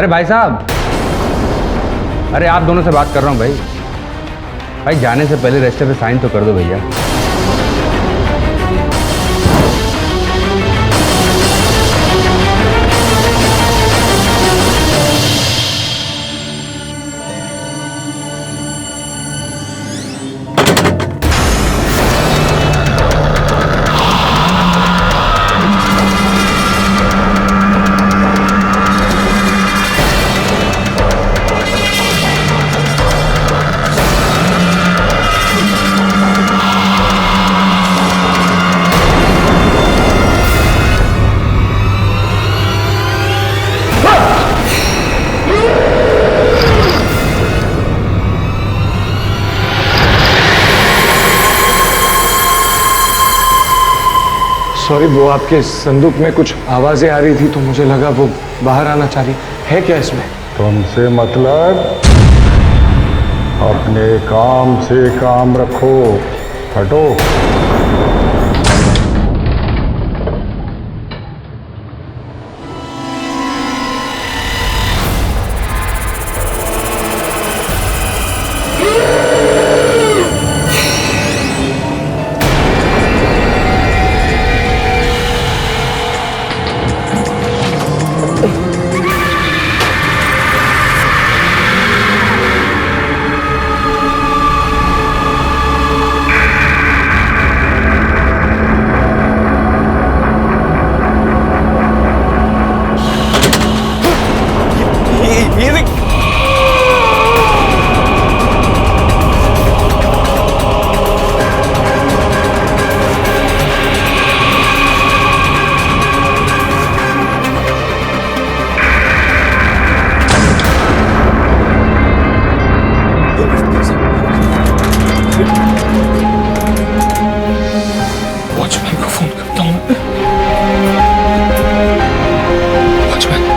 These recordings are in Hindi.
अरे भाई साहब, अरे आप दोनों से बात कर रहा हूँ भाई। भाई जाने से पहले रजिस्टर पे साइन तो कर दो भैया। सॉरी, वो आपके संदूक में कुछ आवाजें आ रही थी तो मुझे लगा वो बाहर आना चाह रही है। क्या इसमें? तुमसे मतलब अपने काम से काम रखो। हटो। वॉचमैन को फोन करता हूँ। वॉचमैन,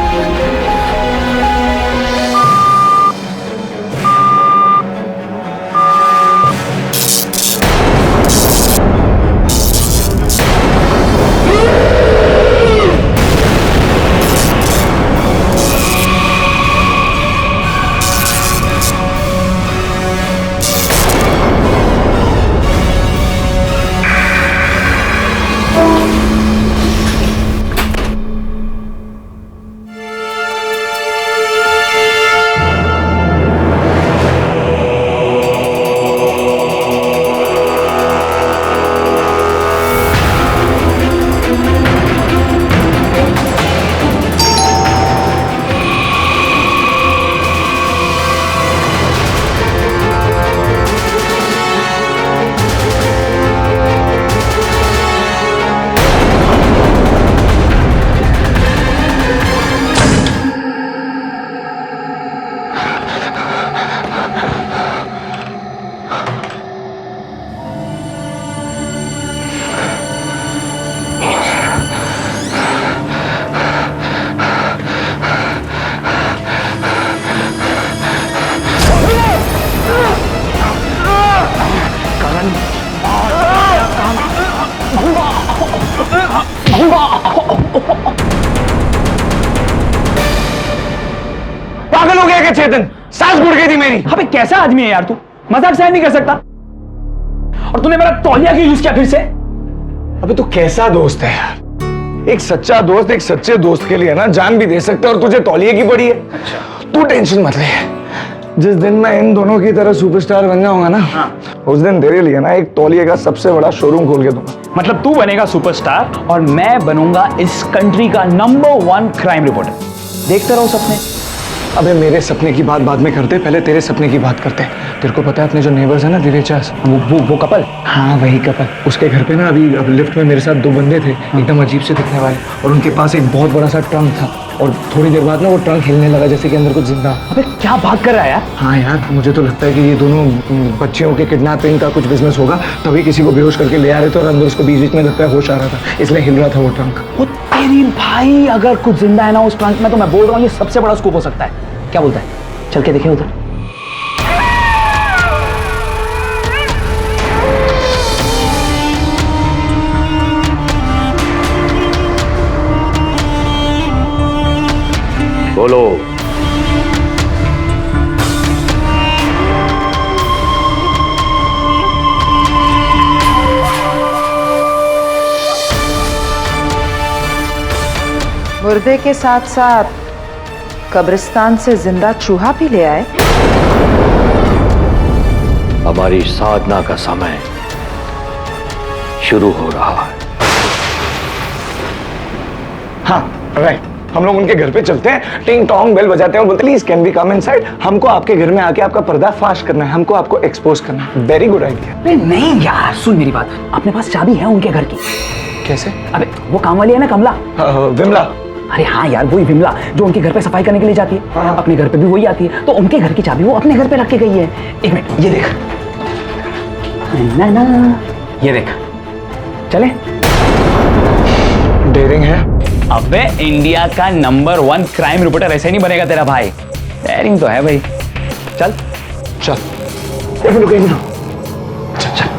पागल हो गया क्या चेतन? सांस घुट गई थी मेरी। अबे कैसा आदमी है यार तू, मजाक सहन नहीं कर सकता। और तूने मेरा तौलिया क्यों यूज किया फिर से? अबे तू कैसा दोस्त है यार? एक सच्चा दोस्त एक सच्चे दोस्त के लिए ना जान भी दे सकता है, और तुझे तौलिए की पड़ी है। तू टेंशन मत ले, जिस दिन मैं इन दोनों की तरह सुपरस्टार बन जाऊंगा ना, उस दिन तेरे लिए ना एक तौलिए का सबसे बड़ा शोरूम खोल के दूंगा। मतलब तू बनेगा सुपरस्टार और मैं बनूंगा इस कंट्री का नंबर 1 क्राइम रिपोर्टर। देखते रहो सपने। अबे मेरे सपने की बात बाद में करते, पहले तेरे सपने की बात करते। तेरे को पता है अपने जो नेबर्स है ना दिलेचास, वो कपल? हाँ वही कपल। उसके घर पे ना अभी अब लिफ्ट में मेरे साथ 2 बंदे थे, एकदम अजीब से दिखने वाले, और उनके पास एक बहुत बड़ा सा ट्रंक था, और थोड़ी देर बाद ना वो ट्रंक हिलने लगा जैसे कि अंदर कुछ जिंदा। अबे क्या बात कर रहा है यार? हाँ यार, मुझे तो लगता है कि ये दोनों बच्चियों के किडनैपिंग का कुछ बिजनेस होगा, तभी किसी को बेहोश करके ले आ रहे थे, और अंदर उसको बीच बीच में लगता है होश आ रहा था, इसलिए हिल रहा था वो ट्रंक। वो तेरी भाई, अगर कुछ जिंदा है ना उस ट्रंक में, तो मैं बोल रहा हूँ ये सबसे बड़ा स्कूप हो सकता है। क्या बोलता है? चल के देखें उधर। बोलो। मुर्दे के साथ साथ कब्रिस्तान से जिंदा चूहा भी ले आए। हमारी साधना का समय शुरू हो रहा है। हाँ राइट, हम लोग उनके घर पे चलते हैं, टिंग टोंग बेल बजाते हैं और बोलते हैं please can we come inside. हमको आपके घर में आके आपका पर्दाफाश करना है, हमको आपको एक्सपोज करना है। Very good idea. अरे नहीं यार, सुन मेरी बात, अपने पास चाबी है उनके घर की। कैसे? अबे वो काम वाली है ना, कमला। विमला। अरे हाँ यार, वही विमला जो उनके घर पे सफाई करने के लिए जाती है। हाँ। अपने घर पे भी वही आती है, तो उनके घर की चाबी वो अपने घर पे रख के गई है। एक मिनट, ये देख ना ना, ये देख, चले। डेयरिंग है। अबे इंडिया का नंबर 1 क्राइम रिपोर्टर ऐसे नहीं बनेगा तेरा भाई। डेयरिंग तो है भाई, चल चल। एक मिनट। चल चल।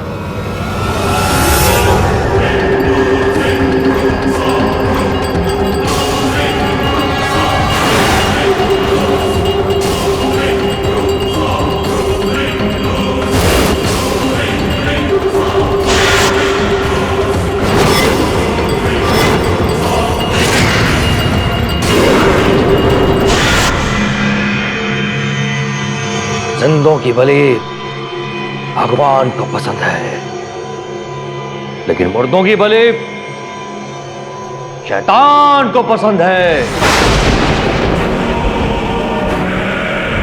जिंदों की बलि भगवान को पसंद है, लेकिन मुर्दों की बलि शैतान को पसंद है।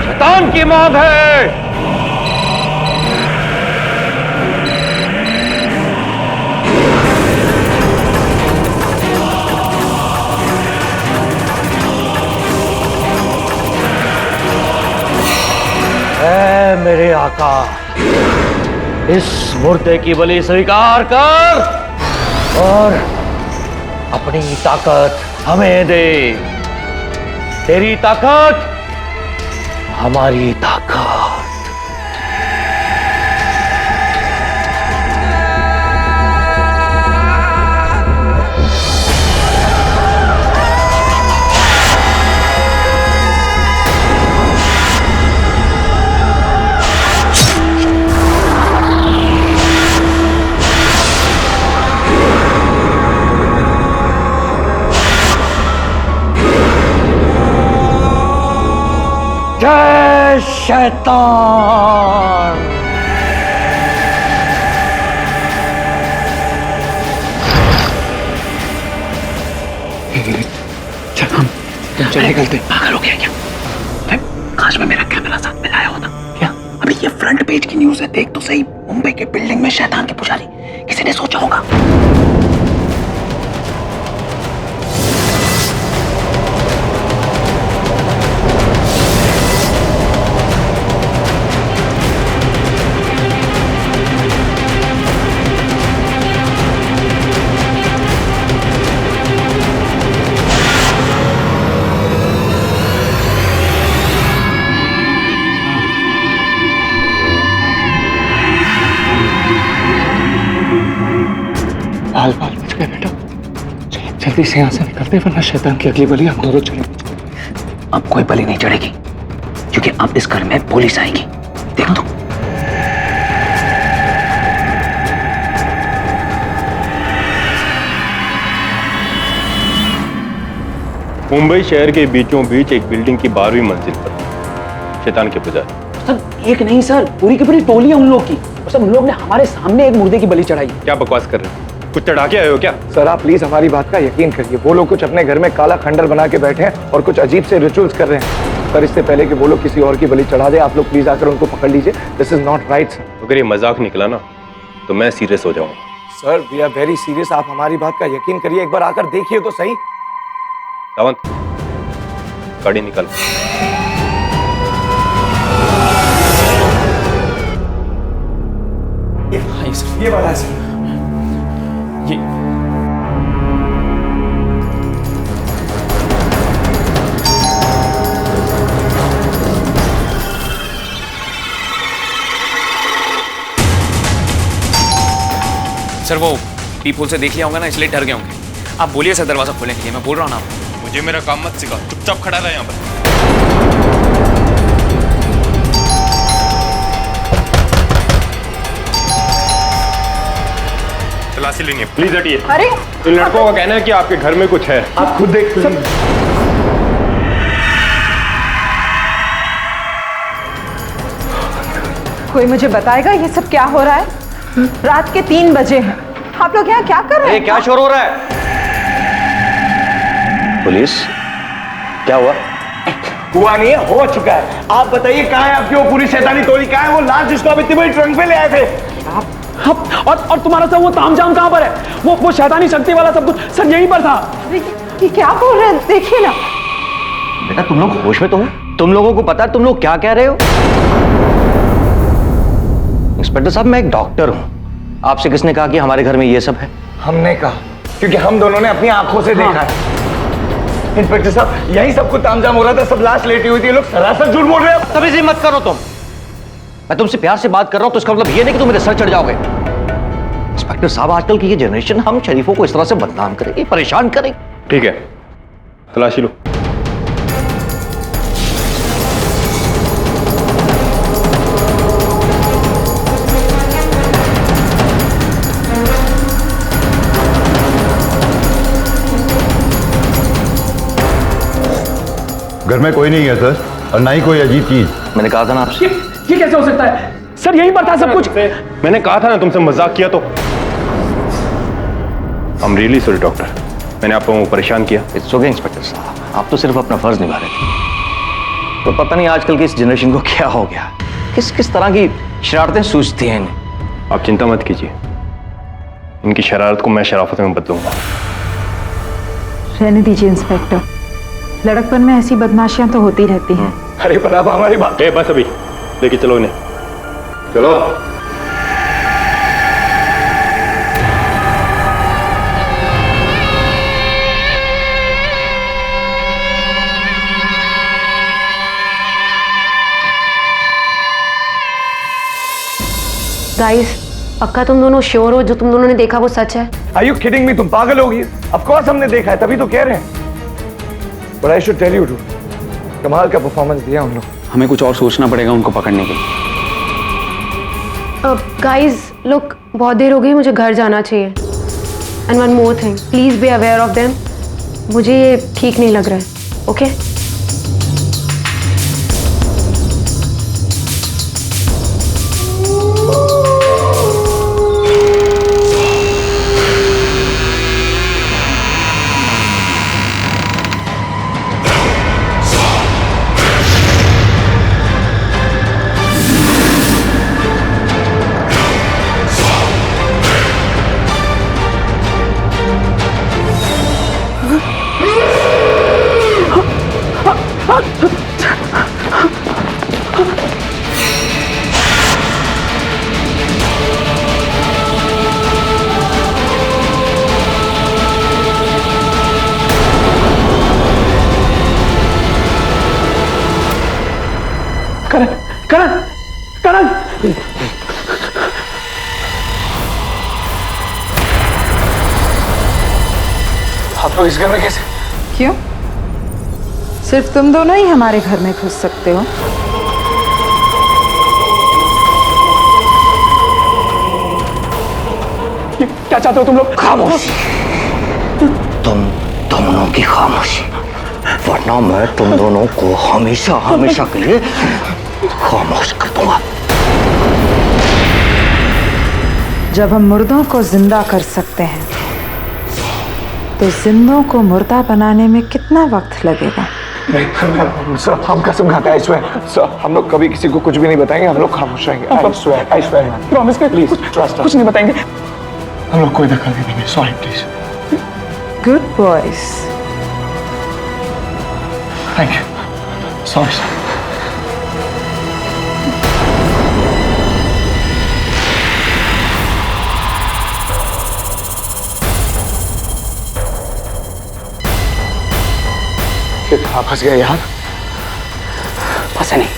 शैतान की मांग है। ऐ मेरे आका, इस मुर्दे की बलि स्वीकार कर और अपनी ताकत हमें दे। तेरी ताकत हमारी ताकत। जय शैतान। चल निकलते। पागल हो गया क्या? काश में मेरा कैमरा साथ में लाया होता। क्या? अभी ये फ्रंट पेज की न्यूज़ है, देख तो सही। मुंबई के बिल्डिंग में शैतान के पुजारी, किसी ने सोचा होगा? बाल बाल बच गए बेटा। जल्दी से यहाँ से निकलते, वरना शैतान की अगली बलि हम दोनों चलेंगे। अब कोई बलि नहीं चढ़ेगी, क्योंकि अब इस घर में पुलिस आएगी। देख तो। मुंबई शहर के बीचों बीच एक बिल्डिंग की 12वीं मंजिल पर शैतान के पुजारी। सर एक नहीं सर, पूरी की पूरी टोली है उन लोग की। और सब उन लोग ने हमारे सामने एक मुर्दे की बलि चढ़ाई। क्या बकवास कर रहे हैं? कुछ चढ़ा के आए हो क्या? सर आप प्लीज हमारी बात का यकीन करिए, वो लोग कुछ अपने घर में काला खंडर बना के बैठे हैं और कुछ अजीब से रिचुअल्स कर रहे हैं। पर इससे पहले कि वो लोग किसी और की बलि चढ़ा दे, आप लोग प्लीज आकर उनको पकड़ लीजिए। This is not right sir. अगर ये मजाक निकला ना तो मैं सीरियस हो जाऊंगा। Sir we are very serious, आप हमारी बात का यकीन करिए, एक बार आकर देखिए तो सही। सावंत, गाड़ी निकाल। ये वाला है सर। ये सर वो पीपुल से देख लिया होगा ना, इसलिए डर गए होंगे। आप बोलिए सर, दरवाजा खोलने के लिए। मैं बोल रहा हूँ ना आपको। मुझे मेरा काम मत सिखा, चुपचाप खड़ा रहे यहाँ पर। तलाशी लेंगे, प्लीज हटिए। अरे इन लड़कों का कहना है कि आपके घर में कुछ है। आप खुद देख कोई मुझे बताएगा ये सब क्या हो रहा है? रात के 3 बजे हैं, आप लोग यहाँ क्या कर रहे हैं? क्या शोर हो रहा है? पुलिस, क्या हुआ? हुआ नहीं है, हो चुका है। आप बताइए कहाँ है आपकी वो पूरी शैतानी टोली? कहाँ है वो लाश जिसको आप इतनी बड़ी ट्रंक पे ले आए थे? और तुम्हारा सब वो तामझाम कहाँ पर है? वो शैतानी शक्ति वाला सब कुछ सर यहीं पर था। ये क्या बोल रहे हैं? देखिए ना। बेटा तुम लोग होश में तो हो? तुम लोगों को पता है तुम लोग क्या कह रहे हो? इंस्पेक्टर साहब, मैं एक डॉक्टर हूं। आपसे किसने कहा कि हमारे घर में ये सब है? हमने कहा, क्योंकि हम दोनों ने अपनी आंखों से देखा है। इंस्पेक्टर साहब, यही सब कुछ तामझाम हो रहा था, सब लाश लेटी हुई थी, ये लोग सरासर झूठ बोल रहे हैं। तभी से मत करो तुम। मैं तुमसे प्यार से बात कर रहा हूं तो इसका मतलब ये नहीं कि तुम मेरे सर चढ़ जाओगे। इंस्पेक्टर साहब, आजकल की ये जनरेशन हम शरीफों को इस तरह से बदनाम करेगी, परेशान करेगी। ठीक है, तलाशी लो। घर में कोई नहीं है सर, और ना ही कोई अजीब चीज। मैंने कहा था ना आपसे। ये कैसे हो सकता है? सर यहीं पर था सब कुछ। मैंने कहा था ना तुमसे मजाक किया तो। I am really sorry doctor, मैंने आप लोगों को परेशान किया। इट्स ओके इंस्पेक्टर साहब, आप तो सिर्फ अपना फर्ज निभा रहे थे। तो पता नहीं आजकल की इस जनरेशन को क्या हो गया, किस किस तरह की शरारतें सूझती हैं इन्हें। आप चिंता मत कीजिए, इनकी शरारत को मैं शराफत में बदलूंगा। रहने दीजिए इंस्पेक्टर, लड़कपन में ऐसी बदमाशियां तो होती रहती हैं। अरे पर आप हमारी बात। बस अभी लेके चलो इन्हें, चलो। गाइस, पक्का तुम दोनों श्योर हो जो तुम दोनों ने देखा वो सच है? Are you kidding me? तुम पागल हो गई? Of course हमने देखा है, तभी तो कह रहे हैं। But I should tell you too, कमाल का परफॉर्मेंस दिया उन लोग। हमें कुछ और सोचना पड़ेगा उनको पकड़ने के लिए। गाइस, लुक, बहुत देर हो गई, मुझे घर जाना चाहिए। And one more thing, please be aware of them. मुझे ये ठीक नहीं लग रहा है। ओके? करण, करण, करण। आप लोग इस घर में कैसे? क्यों? सिर्फ तुम दोनों ही हमारे घर में घुस सकते हो? क्या चाहते हो तुम लोग? खामोश, तुम दोनों की खामोशी, वरना मैं तुम दोनों को हमेशा हमेशा के लिए खामोश कर दूंगा। जब हम मुर्दों को जिंदा कर सकते हैं तो जिंदों को मुर्दा बनाने में कितना वक्त लगेगा? सर, हम कसम खाते हैं, I swear, सर, हम लोग कभी किसी को कुछ भी नहीं बताएंगे, हम लोग खामोश रहेंगे। I swear, प्रॉमिस कर, प्लीज ट्रस्ट कुछ नहीं बताएंगे। हम लोग कोई दखल नहीं देंगे। Sorry please. Good boys. Thank you. Sorry sir. कहाँ फंस गए यार? फंसे नहीं,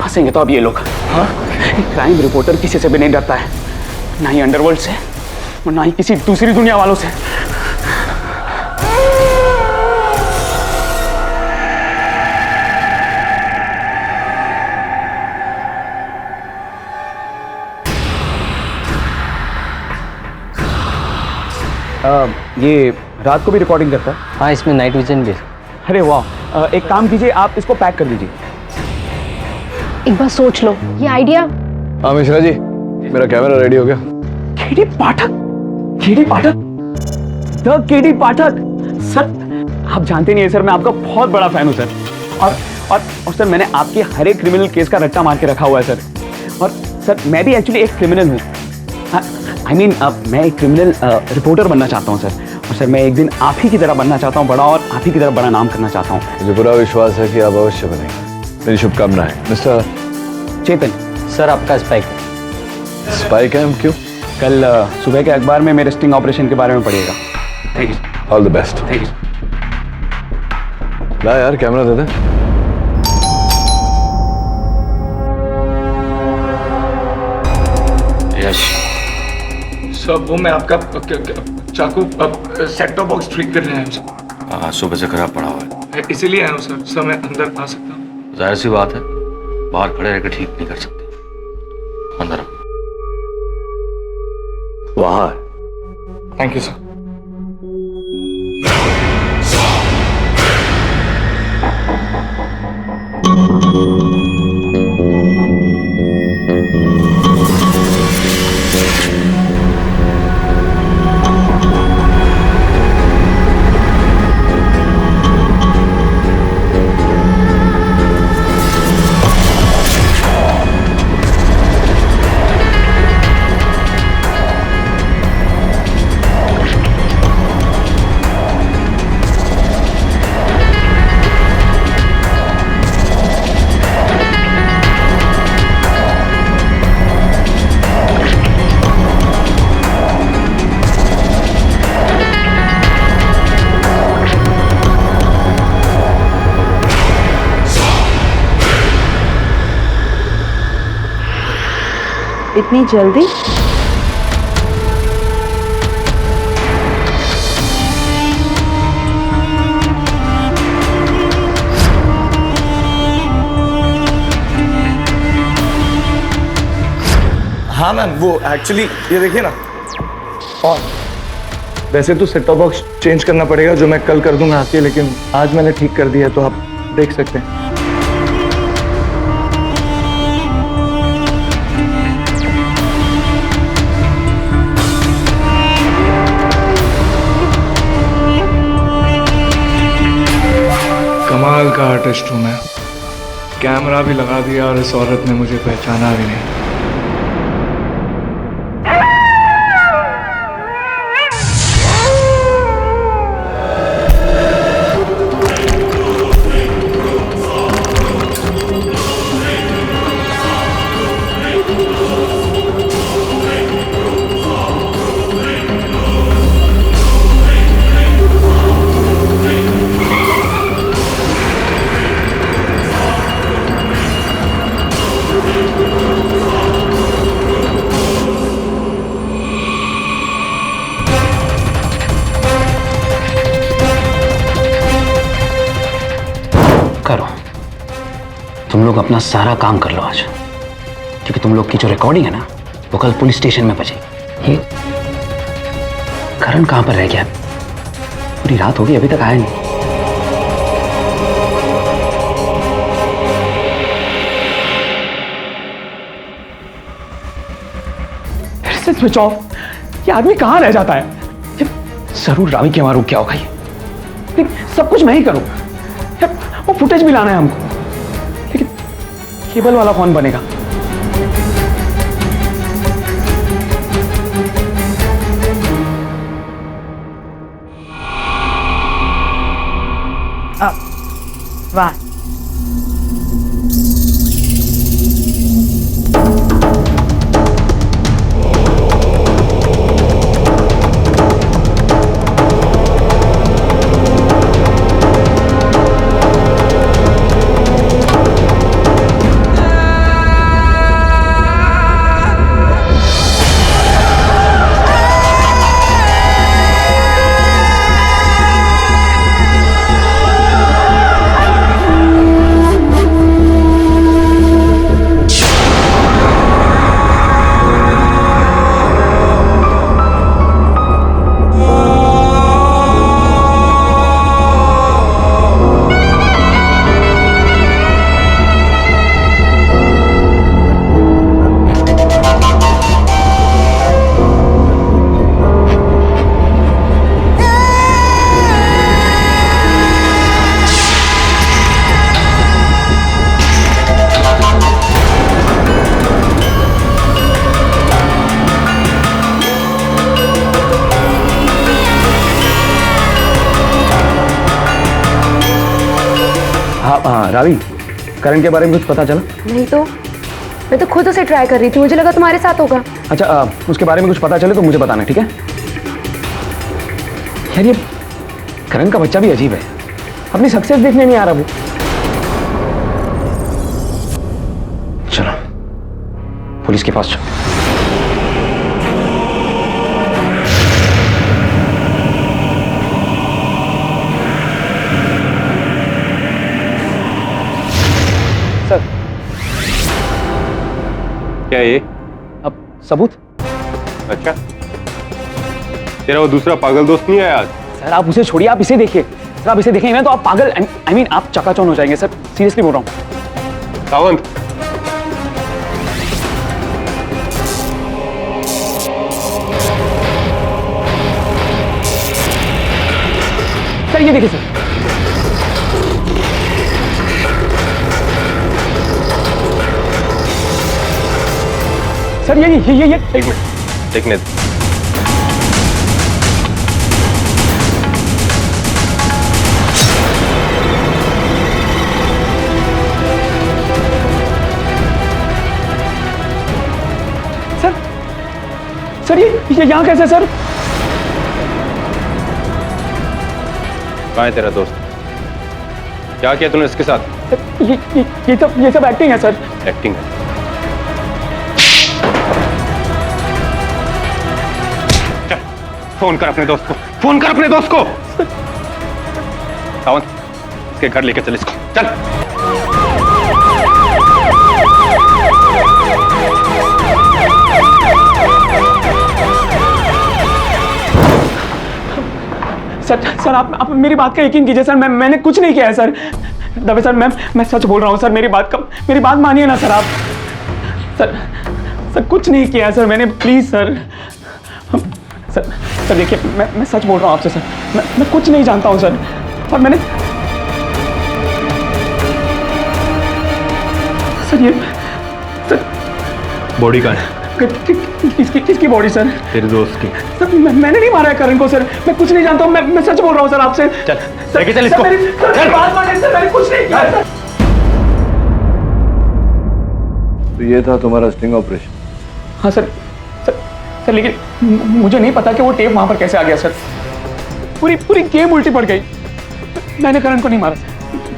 फंसेंगे तो अब ये लोग। हाँ, क्राइम रिपोर्टर किसी से भी नहीं डरता है, ना ही अंडरवर्ल्ड से और ना ही किसी दूसरी दुनिया वालों से। ये रात को भी रिकॉर्डिंग करता है? हाँ, इसमें नाइट विजन भी। अरे वाह, एक काम कीजिए, आप इसको पैक कर दीजिए। एक बार सोच लो, ये आइडिया। हाँ मिश्रा जी, मेरा कैमरा रेडी हो गया। KD Pathak, KD Pathak, the KD Pathak. Sir आप जानते नहीं है सर, मैं आपका बहुत बड़ा फैन हूँ सर। और सर मैंने आपके हर एक क्रिमिनल केस का रट्टा मार के रखा हुआ है सर। और सर मैं भी एक्चुअली एक क्रिमिनल हूँ। आई मीन मैं एक क्रिमिनल रिपोर्टर बनना चाहता हूँ सर। और सर मैं एक दिन आप ही की तरह बनना चाहता हूँ बड़ा, और आप ही की तरह बड़ा नाम करना चाहता हूँ। मुझे पूरा विश्वास है कि आप अवश्य बनेंगे। मेरी शुभकामनाएं। मिस्टर चेतन, सर आपका स्पाइक। स्पाई कैम क्यों? कल सुबह के अखबार में मेरे स्टिंग ऑपरेशन के बारे में पढ़िएगा। Thank you. All the best. Thank you. ला यार, कैमरा दे दे। यश, सर वो मैं आपका चाकू सेट टॉप बॉक्स ठीक कर रहे हैं सर। हाँ सुबह से खराब पड़ा हुआ है। इसीलिए आया हूँ सर। सर मैं अंदर आ सकता हूँ? जाहिर सी बात है, बाहर खड़े रहकर ठीक नहीं कर सकते। अंदर आओ। वहां। Thank you sir. इतनी जल्दी? हाँ मैम, वो एक्चुअली ये देखिए ना। और वैसे तो सेट टॉप बॉक्स चेंज करना पड़ेगा, जो मैं कल कर दूंगा आके, लेकिन आज मैंने ठीक कर दिया, तो आप देख सकते हैं। कमाल का आर्टिस्ट हूँ मैं। कैमरा भी लगा दिया और इस औरत ने मुझे पहचाना भी नहीं। करो, तुम लोग अपना सारा काम कर लो आज, क्योंकि तुम लोग की जो रिकॉर्डिंग है ना, वो कल पुलिस स्टेशन में बजेगी। ये करण कहाँ पर रह गया? पूरी रात हो गई, अभी तक आया नहीं। फिर से स्विच ऑफ। ये आदमी कहाँ रह जाता है? जरूर रावी के वहां रुक गया होगा ये। लेकिन सब कुछ मैं ही करूं। वो फुटेज भी लाना है हमको, लेकिन केबल वाला कौन बनेगा? वाह, हाँ रावी, करण के बारे में कुछ पता चला? नहीं तो मैं तो खुद उसे ट्राई कर रही थी, मुझे लगा तुम्हारे साथ होगा। अच्छा, उसके बारे में कुछ पता चले तो मुझे बताना, ठीक है? यार ये करण का बच्चा भी अजीब है, अपनी सक्सेस देखने नहीं आ रहा वो। चलो पुलिस के पास चलो। सर, क्या ये? अब सबूत? अच्छा, तेरा वो दूसरा पागल दोस्त नहीं आया आज? सर आप उसे छोड़िए, आप इसे देखिए। सर आप इसे देखेंगे ना तो आप पागल, आई मीन आप चकाचौंध हो जाएंगे सर, सीरियसली बोल रहा हूँ। सावंत, सर ये देखिए सर, सर ये एक मिनट देखने दे। सर ये यहाँ कैसे सर? कहाँ है तेरा दोस्त? क्या किया तूने इसके साथ? ये सब एक्टिंग है सर। एक्टिंग है? चल फोन कर अपने दोस्त को, फोन कर अपने दोस्त को। सावंत, इसके घर लेके चल इसको, चल। सर आप मेरी बात का यकीन कीजिए सर, मैंने कुछ नहीं किया है सर। दबे सर, मैं सच बोल रहा हूँ सर, मेरी बात मानिए ना सर आप। सर कुछ नहीं किया है सर मैंने, प्लीज सर। सर देखिए, मैं सच बोल रहा हूँ आपसे सर, मैं कुछ नहीं जानता हूँ सर। और मैंने सर ये सर बॉडी कहाँ है? किसकी बॉडी सर? तेरे दोस्त की। सर मैंने नहीं मारा है करण को सर, मैं कुछ नहीं जानता हूँ, मैं सच बोल रहा हूँ सर आपसे। चल लेके चल इसको, चल। बात मानिए सर, मैंने कुछ नहीं किया सर। तो ये था तुम्हारा स्टिंग ऑपरेशन? हाँ सर लेकिन मुझे नहीं पता कि वो टेप वहां पर कैसे आ गया सर। पूरी गेम उल्टी पड़ गई। मैंने करण को नहीं मारा सर,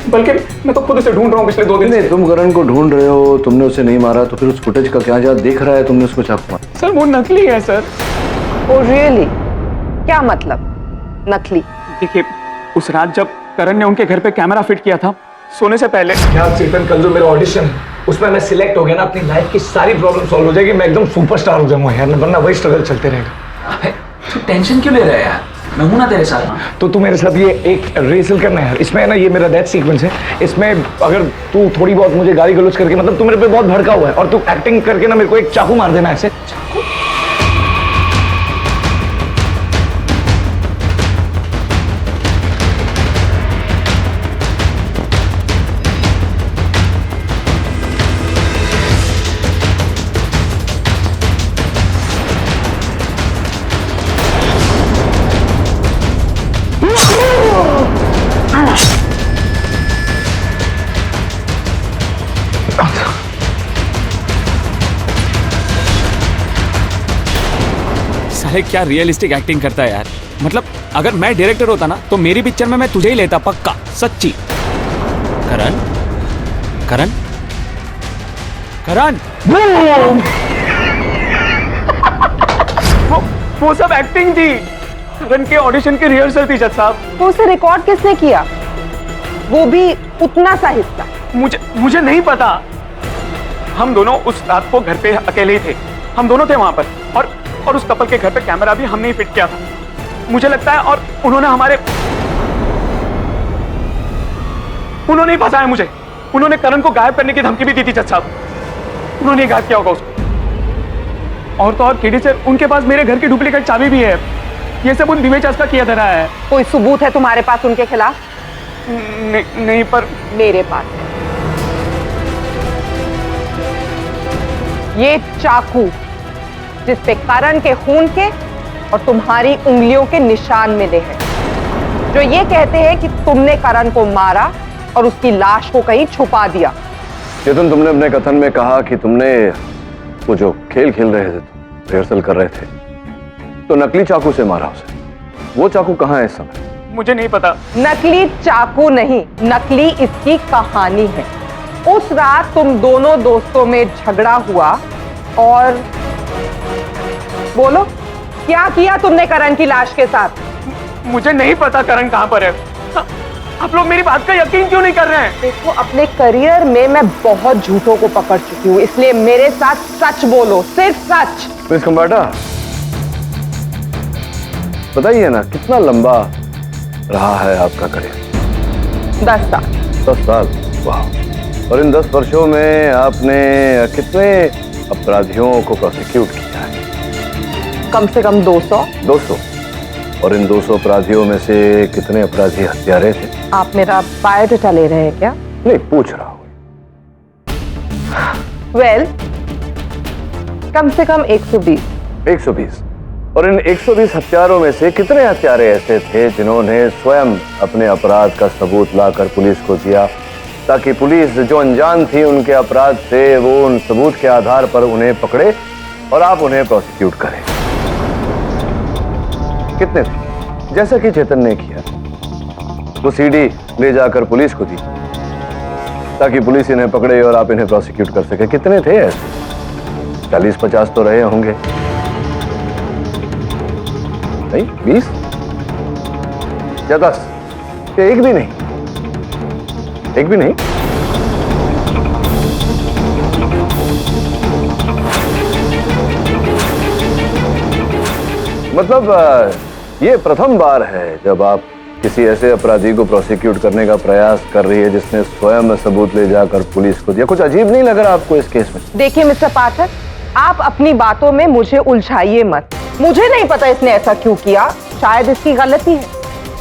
बल्कि मैं तो खुद उसे ढूंढ रहा हूँ पिछले 2 दिन से। तुम करण को ढूंढ रहे हो, तुमने उसे नहीं मारा, तो फिर उस फुटेज का क्या जहाँ देख रहा है तुमने उसको चाकू मारा? सर वो नकली है सर। Oh really? क्या मतलब नकली? देखिए, उस रात जब करण ने उनके घर पे कैमरा फिट किया था सोने से पहले। क्या चेतन, कल जो मेरा ऑडिशन है उसमें मैं सिलेक्ट हो गया ना, अपनी लाइफ की सारी प्रॉब्लम सॉल्व हो जाएगी, मैं एकदम सुपरस्टार हो जाऊंगा यार, वरना वही स्ट्रगल चलते रहेगा। तू टेंशन क्यों ले रहा है यार, मैं हूं ना तेरे साथ। तो तू मेरे साथ ये एक रिहर्सल करना है यार, इसमें है ना, ये मेरा डेथ सीक्वेंस है, इसमें अगर तू थोड़ी बहुत मुझे गाली गलौज करके, मतलब तू मेरे पे बहुत भड़का हुआ है, और तू एक्टिंग करके ना मेरे को एक चाकू मार देना ऐसे। साले क्या रियलिस्टिक एक्टिंग करता है यार। मतलब अगर मैं डायरेक्टर होता ना तो मेरी पिक्चर में मैं तुझे ही लेता, पक्का, सच्ची। करण करण करण वो सब एक्टिंग थी, करण के ऑडिशन की रिहर्सल थी जज साहब। तो उसे रिकॉर्ड किसने किया, वो भी उतना सा हिस्सा? मुझे नहीं पता। हम दोनों उस रात को घर पे अकेले ही थे, हम दोनों थे वहां पर, और उस कपल के घर पे कैमरा भी हमने ही फिट किया था, मुझे लगता है। और उन्होंने ही फंसाया मुझे। उन्होंने करण को गायब करने की धमकी भी दी थी जज साहब, उन्होंने गायब किया होगा उसको। और तो और केडी सर, उनके पास मेरे घर की डुप्लीकेट चाबी भी है। ये सब उन दिवेश का किया धरा है। कोई सबूत है तुम्हारे पास उनके खिलाफ? नहीं, पर मेरे पास है। ये चाकू जिस पे करण के खून के और तुम्हारी उंगलियों के निशान मिले हैं, जो ये कहते हैं कि तुमने करण को मारा और उसकी लाश को कहीं छुपा दिया। चेतन, तुमने अपने कथन में कहा कि तुमने वो जो खेल खेल रहे थे, रिहर्सल कर रहे थे, तो नकली चाकू से मारा उसे। वो चाकू कहाँ है इस समय? मुझे नहीं पता। नकली चाकू नहीं, नकली इसकी कहानी है। उस रात तुम दोनों दोस्तों में झगड़ा हुआ और बोलो क्या किया तुमने करण की लाश के साथ? मुझे नहीं पता करण कहाँ पर है। आप लोग मेरी बात का यकीन क्यों नहीं कर रहे हैं? देखो, अपने करियर में मैं बहुत झूठों को पकड़ चुकी हूँ, इसलिए मेरे साथ सच बोलो, सिर्फ सच। मिस खंबाटा, बताइए ना, कितना लंबा रहा है आपका करियर? 10 साल। 10 साल, वाह। और इन 10 वर्षों में आपने कितने अपराधियों को प्रोसिक्यूट किया है? कम से कम 200। 200? और इन 200 अपराधियों में से कितने अपराधी हत्यारे थे? आप मेरा बायोडाटा ले रहे हैं क्या? नहीं, पूछ रहा हूं। वेल, कम से कम 120। 120? और इन 120 हत्यारों में से कितने हत्यारे ऐसे थे जिन्होंने स्वयं अपने अपराध का सबूत लाकर पुलिस को दिया, ताकि पुलिस जो अनजान थी उनके अपराध से, वो उन सबूत के आधार पर उन्हें पकड़े और आप उन्हें प्रोसिक्यूट करें? कितने थे? जैसा कि चेतन ने किया, वो सीडी ले जाकर पुलिस को दी ताकि पुलिस इन्हें पकड़े और आप इन्हें प्रोसिक्यूट कर सके। कितने थे ऐसे? 40-50 तो रहे होंगे। नहीं, 20 या 10? क्या एक भी नहीं? एक भी नहीं? मतलब ये प्रथम बार है जब आप किसी ऐसे अपराधी को प्रोसिक्यूट करने का प्रयास कर रही है जिसने स्वयं सबूत ले जाकर पुलिस को दिया। कुछ अजीब नहीं लग रहा आपको इस केस में? देखिए मिस्टर पाठक, आप अपनी बातों में मुझे उलझाइए मत। मुझे नहीं पता इसने ऐसा क्यों किया। शायद इसकी गलती है,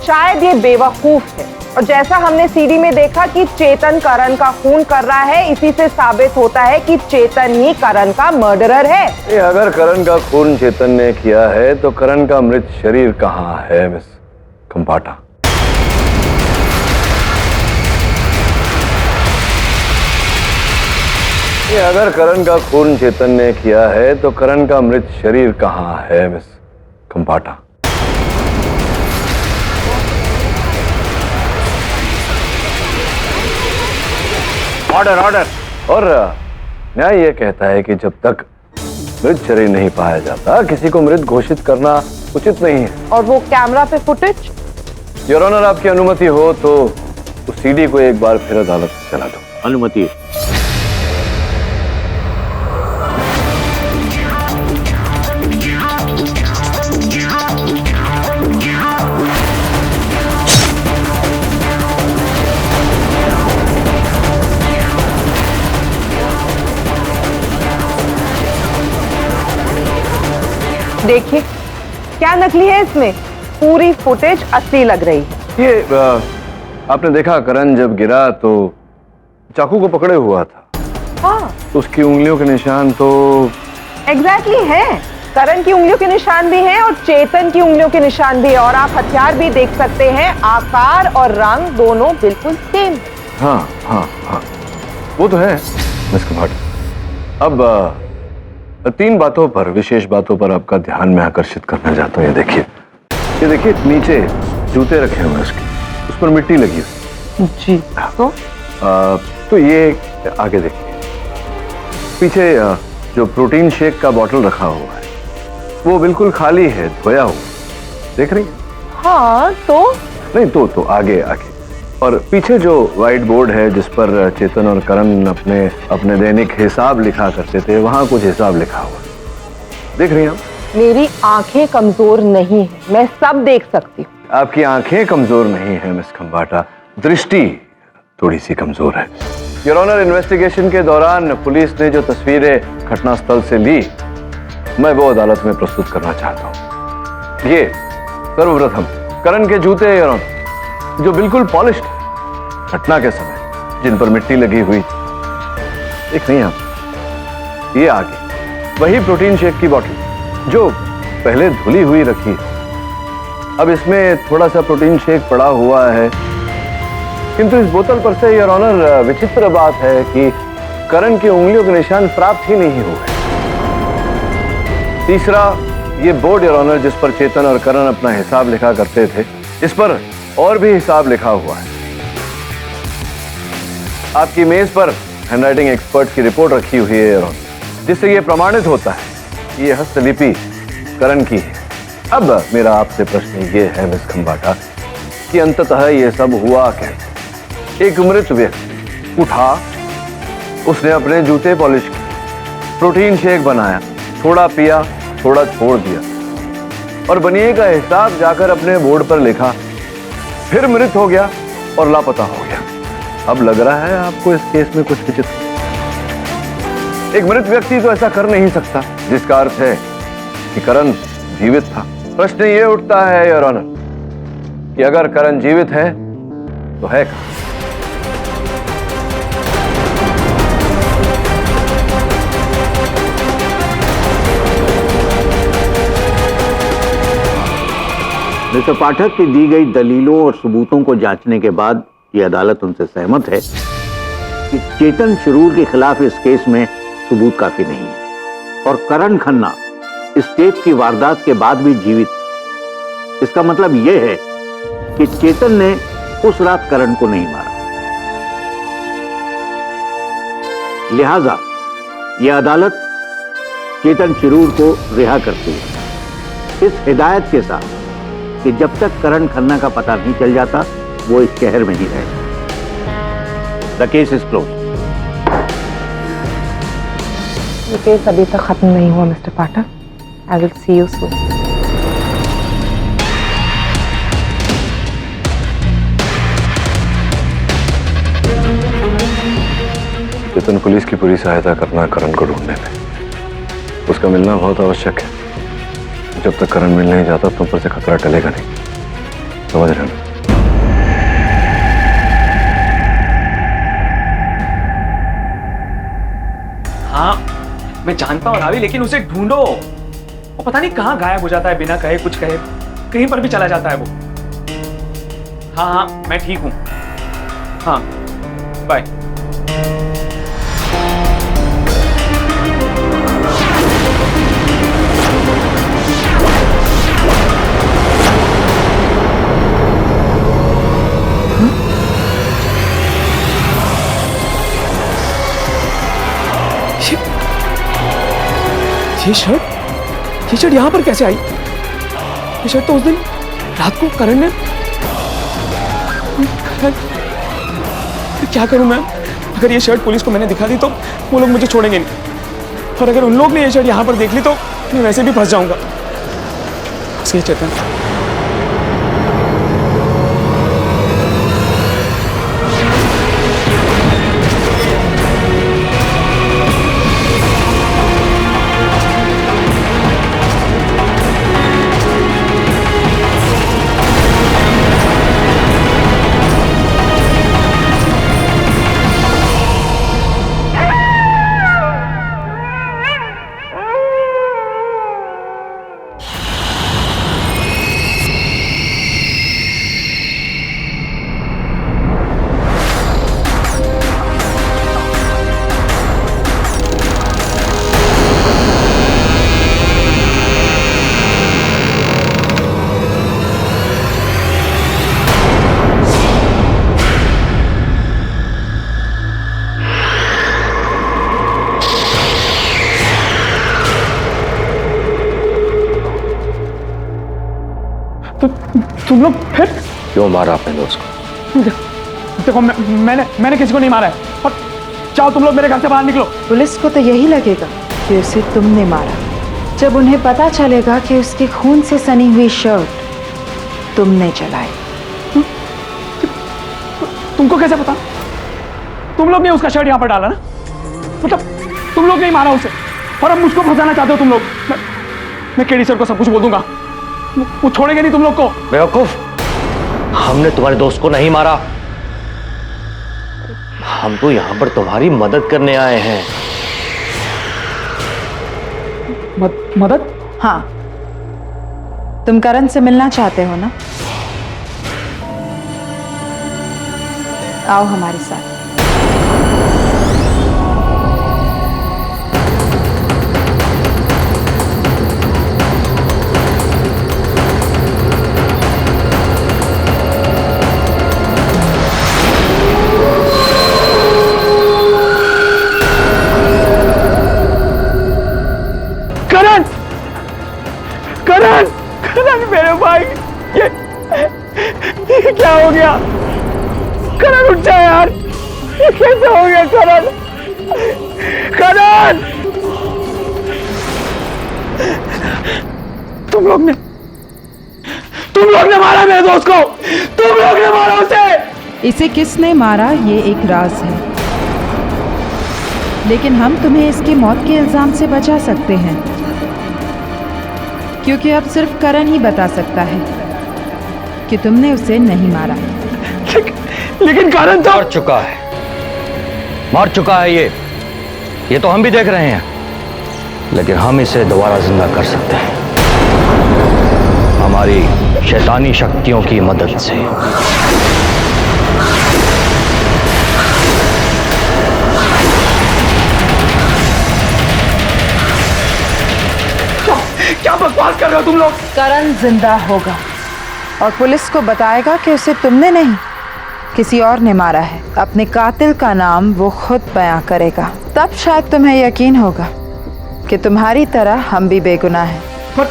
शायद ये बेवकूफ है। और जैसा हमने सीडी में देखा कि चेतन करण का खून कर रहा है, इसी से साबित होता है कि चेतन ही करण का मर्डरर है। अगर करण का खून चेतन ने किया है तो करण का मृत शरीर कहाँ है मिस खंबाटा? अगर करण का खून चेतन ने किया है तो करण का मृत शरीर कहाँ है मिस खंबाटा? Order order. और न्याय यह कहता है कि जब तक मृत शरीर नहीं पाया जाता, किसी को मृत घोषित करना उचित नहीं है। और वो कैमरा पे फुटेज? योर ऑनर, आपकी अनुमति हो तो उस सीडी को एक बार फिर अदालत में चला दो। अनुमति। देखिए क्या नकली है इसमें, पूरी फुटेज असली लग रही है। ये आपने देखा, करण जब गिरा तो चाकू को पकड़े हुआ था। हाँ, तो उसकी उंगलियों के निशान तो एग्जैक्टली हैं। करण की उंगलियों के निशान भी हैं और चेतन की उंगलियों के निशान भी है। और आप हथियार भी देख सकते हैं, आकार और रंग दोनों बिल्कुल सेम। हाँ हाँ हाँ, वो तो है मिस खंबाटा। अब 3 बातों पर, विशेष बातों पर आपका ध्यान मैं आकर्षित करना चाहता हूँ। ये देखिए नीचे जूते रखे हुए उसके, उस पर मिट्टी लगी हुई जी। तो ये आगे देखिए, पीछे जो प्रोटीन शेक का बॉटल रखा हुआ है वो बिल्कुल खाली है, धोया हुआ, देख रही है? हाँ तो नहीं तो आगे आगे। और पीछे जो व्हाइट बोर्ड है जिस पर चेतन और करण अपने दैनिक हिसाब लिखा करते थे, वहां कुछ हिसाब लिखा हुआ, देख रही हैं आप? मेरी आंखें कमजोर नहीं है, मैं सब देख सकती हूँ। आपकी आंखें कमजोर नहीं है मिस खंबाटा, दृष्टि थोड़ी सी कमजोर है। योर ऑनर, इन्वेस्टिगेशन के दौरान पुलिस ने जो तस्वीरें घटनास्थल से ली, मैं वो अदालत में प्रस्तुत करना चाहता हूँ। ये सर्वप्रथम करण के जूते योर ऑनर, जो बिल्कुल पॉलिश्ड है, घटना के समय जिन पर मिट्टी लगी हुई, देख नहीं आप? ये आगे वही प्रोटीन शेक की बोतल जो पहले धुली हुई रखी, अब इसमें थोड़ा सा प्रोटीन शेक पड़ा हुआ है, किंतु इस बोतल पर से योर ऑनर विचित्र बात है कि करण की उंगलियों के निशान प्राप्त ही नहीं हुए। तीसरा, ये बोर्ड योर ऑनर जिस पर चेतन और करण अपना हिसाब लिखा करते थे, इस पर और भी हिसाब लिखा हुआ है। आपकी मेज पर हैंडराइटिंग एक्सपर्ट की रिपोर्ट रखी हुई है योर ऑनर, जिससे यह प्रमाणित होता है कि यह हस्तलिपि करण की है। अब मेरा आपसे प्रश्न ये है मिस खंबाटा कि अंततः ये सब हुआ कैसे? एक मृत व्यक्ति उठा, उसने अपने जूते पॉलिश किए, प्रोटीन शेक बनाया, थोड़ा पिया, थोड़ा छोड़ दिया और बनिए का हिसाब जाकर अपने बोर्ड पर लिखा, फिर मृत हो गया और लापता हो गया। अब लग रहा है आपको इस केस में कुछ विचित्र। एक मृत व्यक्ति तो ऐसा कर नहीं सकता, जिसका अर्थ है कि करण जीवित था। प्रश्न ये उठता है योर ऑनर कि अगर करण जीवित है तो है कहाँ? मिस्टर पाठक की दी गई दलीलों और सबूतों को जांचने के बाद ये अदालत उनसे सहमत है कि चेतन शिरूर के खिलाफ इस केस में सबूत काफी नहीं है और करण खन्ना इस टेप की वारदात के बाद भी जीवित है। इसका मतलब यह है कि चेतन ने उस रात करण को नहीं मारा। लिहाजा यह अदालत चेतन शिरूर को रिहा करती है, इस हिदायत के साथ कि जब तक करण खन्ना का पता नहीं चल जाता वो इस शहर में ही रहेगा। The case is close. ये केस अभी तक खत्म नहीं हुआ mister Pathak. I will see you soon. Chetan police की पूरी सहायता करना करण को ढूंढने में। उसका मिलना बहुत आवश्यक है। जब तक करण मिल नहीं जाता तुम पर से खतरा टलेगा नहीं, समझ रहे हो? हाँ मैं जानता हूँ रावी, लेकिन उसे ढूंढो। वो पता नहीं कहाँ गायब हो जाता है बिना कहे कुछ कहे, कहीं पर भी चला जाता है वो। हाँ हाँ मैं ठीक हूँ। हाँ बाय। ये शर्ट यहाँ पर कैसे आई? ये शर्ट तो उस दिन रात को करण ने। क्या करूं मैं? अगर ये शर्ट पुलिस को मैंने दिखा दी तो वो लोग मुझे छोड़ेंगे नहीं, और अगर उन लोग ने ये शर्ट यहाँ पर देख ली तो मैं वैसे भी फंस जाऊंगा। सही चेतन। तुम लोग फिर क्यों मारा अपने दोस्त को? देखो मैंने किसी को नहीं मारा है, और जाओ तुम लोग मेरे घर से बाहर निकलो। पुलिस को तो यही लगेगा कि उसे तुमने मारा, जब उन्हें पता चलेगा कि उसके खून से सनी हुई शर्ट तुमने जलाई। तुमको कैसे पता? तुम लोग ने उसका शर्ट यहाँ पर डाला ना? मतलब तुम लोग नहीं मारा उसे, और अब मुझको फंसाना चाहते हो तुम लोग। मैं केडी सर को सब कुछ बोल दूंगा, वो छोड़ेंगे नहीं तुम लोग को। बेवकूफ, हमने तुम्हारे दोस्त को नहीं मारा। हम तो यहां पर तुम्हारी मदद करने आए हैं। मदद? हाँ, तुम करण से मिलना चाहते हो ना? आओ हमारे साथ। करण, करण, करण मेरे भाई, ये क्या हो गया? करण उठ जा यार, ये कैसे हो गया करण? करण, तुम लोग ने मारा मेरे दोस्त को, तुम लोग ने मारा उसे। इसे किसने मारा ये एक राज है, लेकिन हम तुम्हें इसकी मौत के इल्जाम से बचा सकते हैं, क्योंकि अब सिर्फ करण ही बता सकता है कि तुमने उसे नहीं मारा। लेकिन करण तो मर चुका है ये तो हम भी देख रहे हैं, लेकिन हम इसे दोबारा जिंदा कर सकते हैं हमारी शैतानी शक्तियों की मदद से। क्या बकवास कर रहे हो तुम लोग? करण जिंदा होगा और पुलिस को बताएगा कि उसे तुमने नहीं किसी और ने मारा है। अपने कातिल का नाम वो खुद बयां करेगा, तब शायद तुम्हें यकीन होगा कि तुम्हारी तरह हम भी बेगुनाह हैं। पर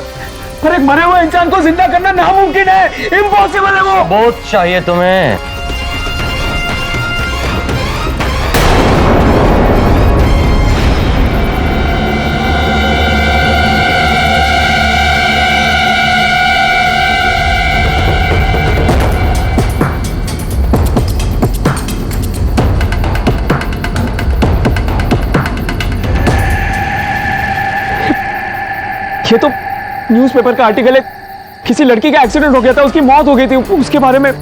एक मरे हुए इंसान को जिंदा करना नामुमकिन है, इम्पॉसिबल है वो। बहुत चाहिए तुम्हें। ये तो न्यूज़पेपर का आर्टिकल है, किसी लड़की का एक्सीडेंट हो गया था, उसकी मौत हो गई थी, उसके बारे में।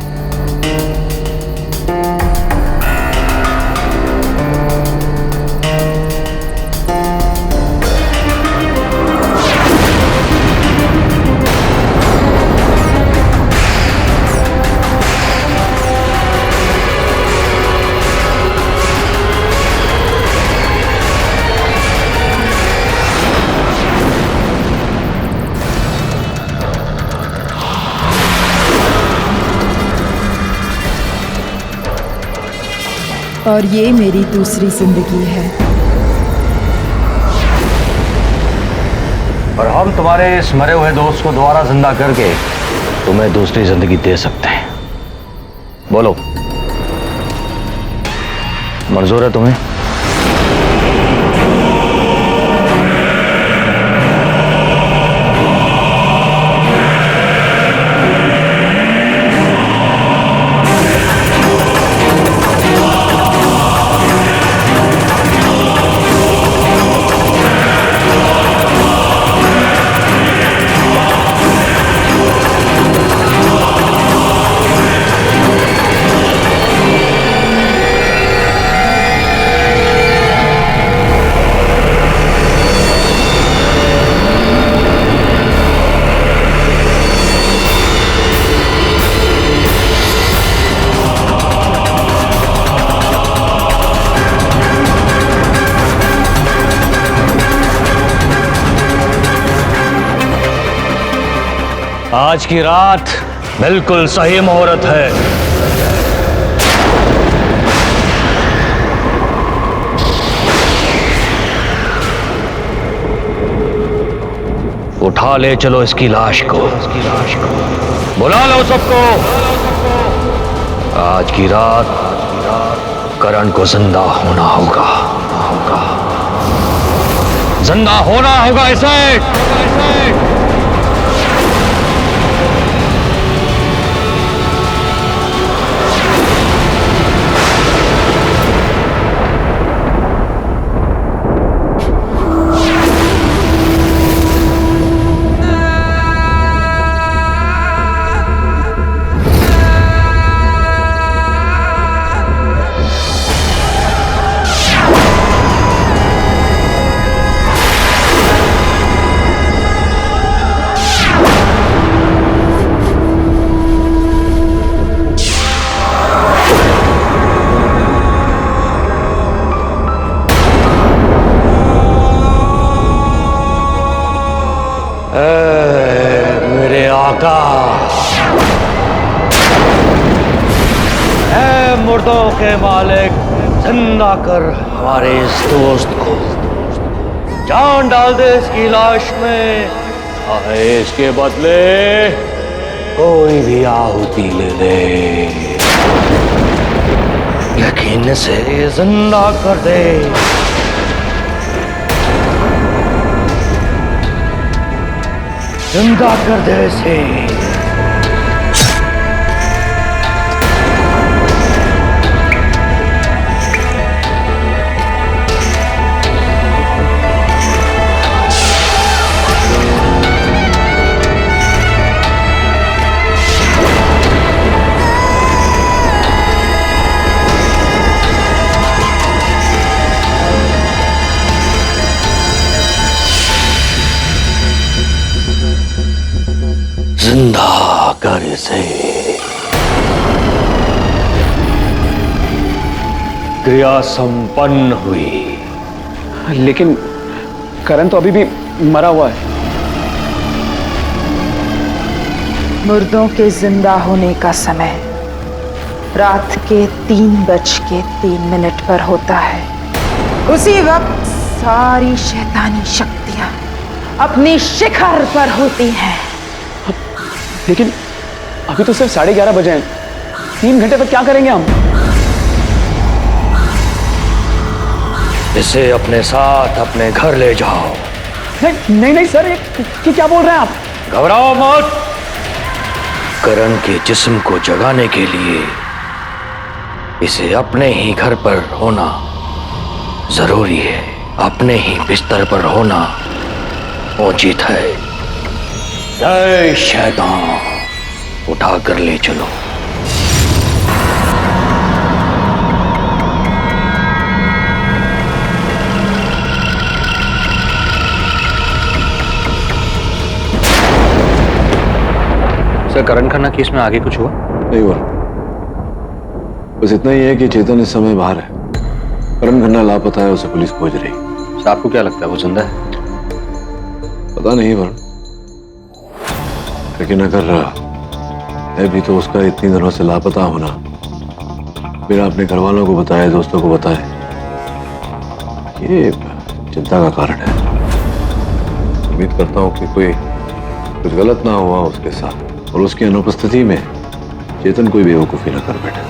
और ये मेरी दूसरी जिंदगी है। और हम तुम्हारे इस मरे हुए दोस्त को दोबारा जिंदा करके तुम्हें दूसरी जिंदगी दे सकते हैं। बोलो, मंजूर है तुम्हें? आज की रात बिल्कुल सही मुहूर्त है। उठा ले चलो इसकी लाश को, बुला लो सबको। आज की रात करण को जिंदा होना होगा, जिंदा होना होगा इसे। मौका। ऐ मुर्दों के मालिक, जिंदा कर हमारे इस दोस्त को, जान डाल दे इसकी लाश में, चाहे इसके बदले कोई भी आहुति ले ले, लेकिन इसे जिंदा कर दे। जिंदा कर दे इसे। जिंदा कर इसे। क्रिया संपन्न हुई, लेकिन करण तो अभी भी मरा हुआ है। मुर्दों के जिंदा होने का समय रात के 3:03 पर होता है। उसी वक्त सारी शैतानी शक्तियां अपनी शिखर पर होती हैं। लेकिन अभी तो सिर्फ 11:30 बजे हैं। 3 घंटे तक क्या करेंगे हम? इसे अपने साथ अपने घर ले जाओ। नहीं सर, ये क्या बोल रहे हैं आप? घबराओ मत। करण के जिस्म को जगाने के लिए इसे अपने ही घर पर होना जरूरी है। अपने ही बिस्तर पर होना उचित है। जय शैतान, उठा कर ले चलो। सर, करण खन्ना केस में आगे कुछ हुआ? नहीं हुआ, बस इतना ही है कि चेतन इस समय बाहर है। करण खन्ना लापता है, उसे पुलिस खोज रही। सर, आपको क्या लगता है वो जिंदा है? पता नहीं वरुण, लेकिन अगर है भी तो उसका इतनी दिनों से लापता होना बिना अपने घर वालों को बताए, दोस्तों को बताए, ये चिंता का कारण है। उम्मीद करता हूँ कि कोई कुछ गलत ना हुआ उसके साथ और उसकी अनुपस्थिति में चेतन कोई बेवकूफी न कर बैठे।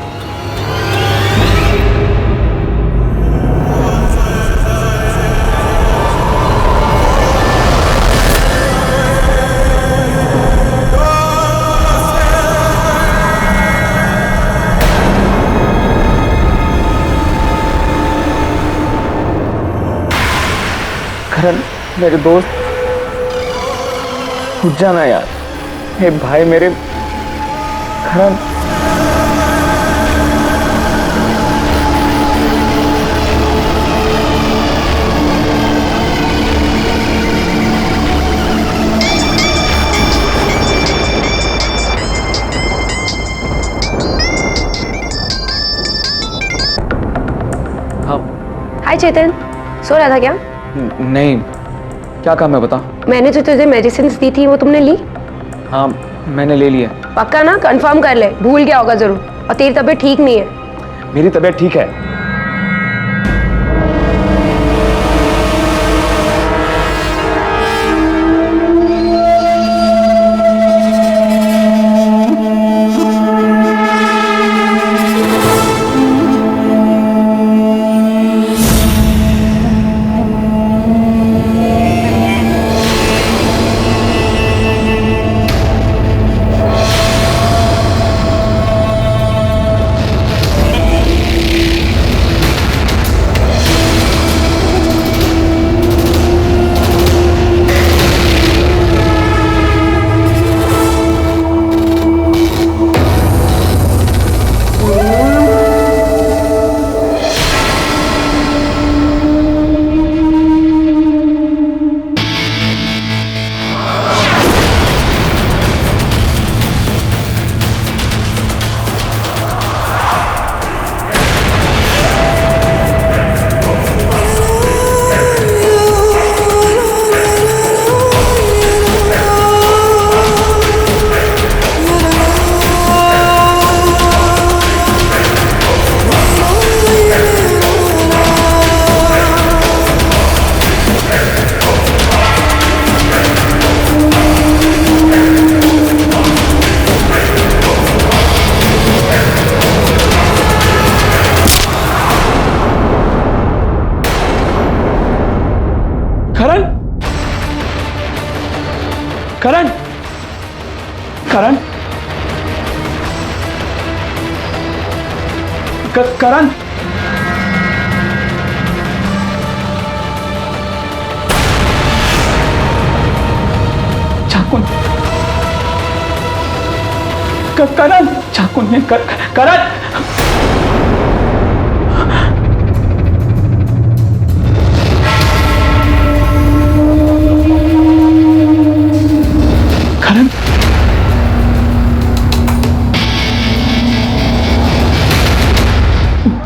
करण मेरे दोस्त, उठ जाना यार। हे भाई मेरे करण। हाँ। हाय चेतन, सो रहा था क्या? नहीं, क्या काम है बता। मैंने जो तुझे मेडिसिन दी थी वो तुमने ली? हाँ, मैंने ले लिया। पक्का ना? कंफर्म कर ले, भूल गया होगा जरूर। और तेरी तबीयत ठीक नहीं है। मेरी तबीयत ठीक है। करण करण करण चाकू करण चाकू ने करण करण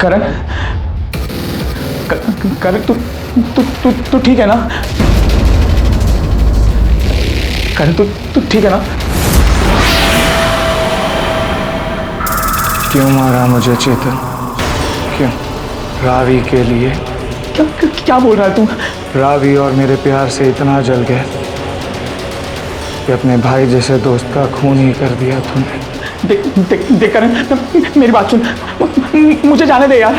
करण करण तू तू तू तू ठीक है ना? करण तू तू ठीक है ना? क्यों मारा मुझे चेतन? क्यों? रावी के लिए? क्या बोल रहा है तू? रावी और मेरे प्यार से इतना जल गया कि अपने भाई जैसे दोस्त का खून ही कर दिया तूने। देख करण, मेरी बात सुन, मुझे जाने दे यार।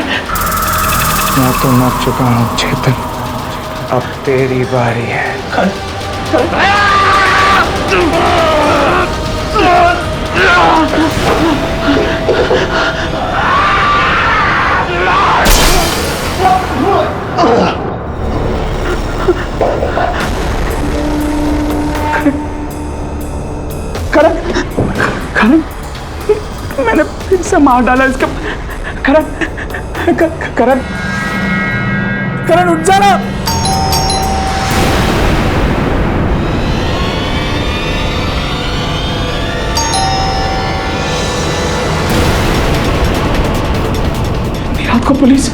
मैं तो मर चुका हूँ चेतन, अब तेरी बारी है। करण करण मैंने फिर से मार डाला इसका। करण करण करण उठ जाना। रात को पुलिस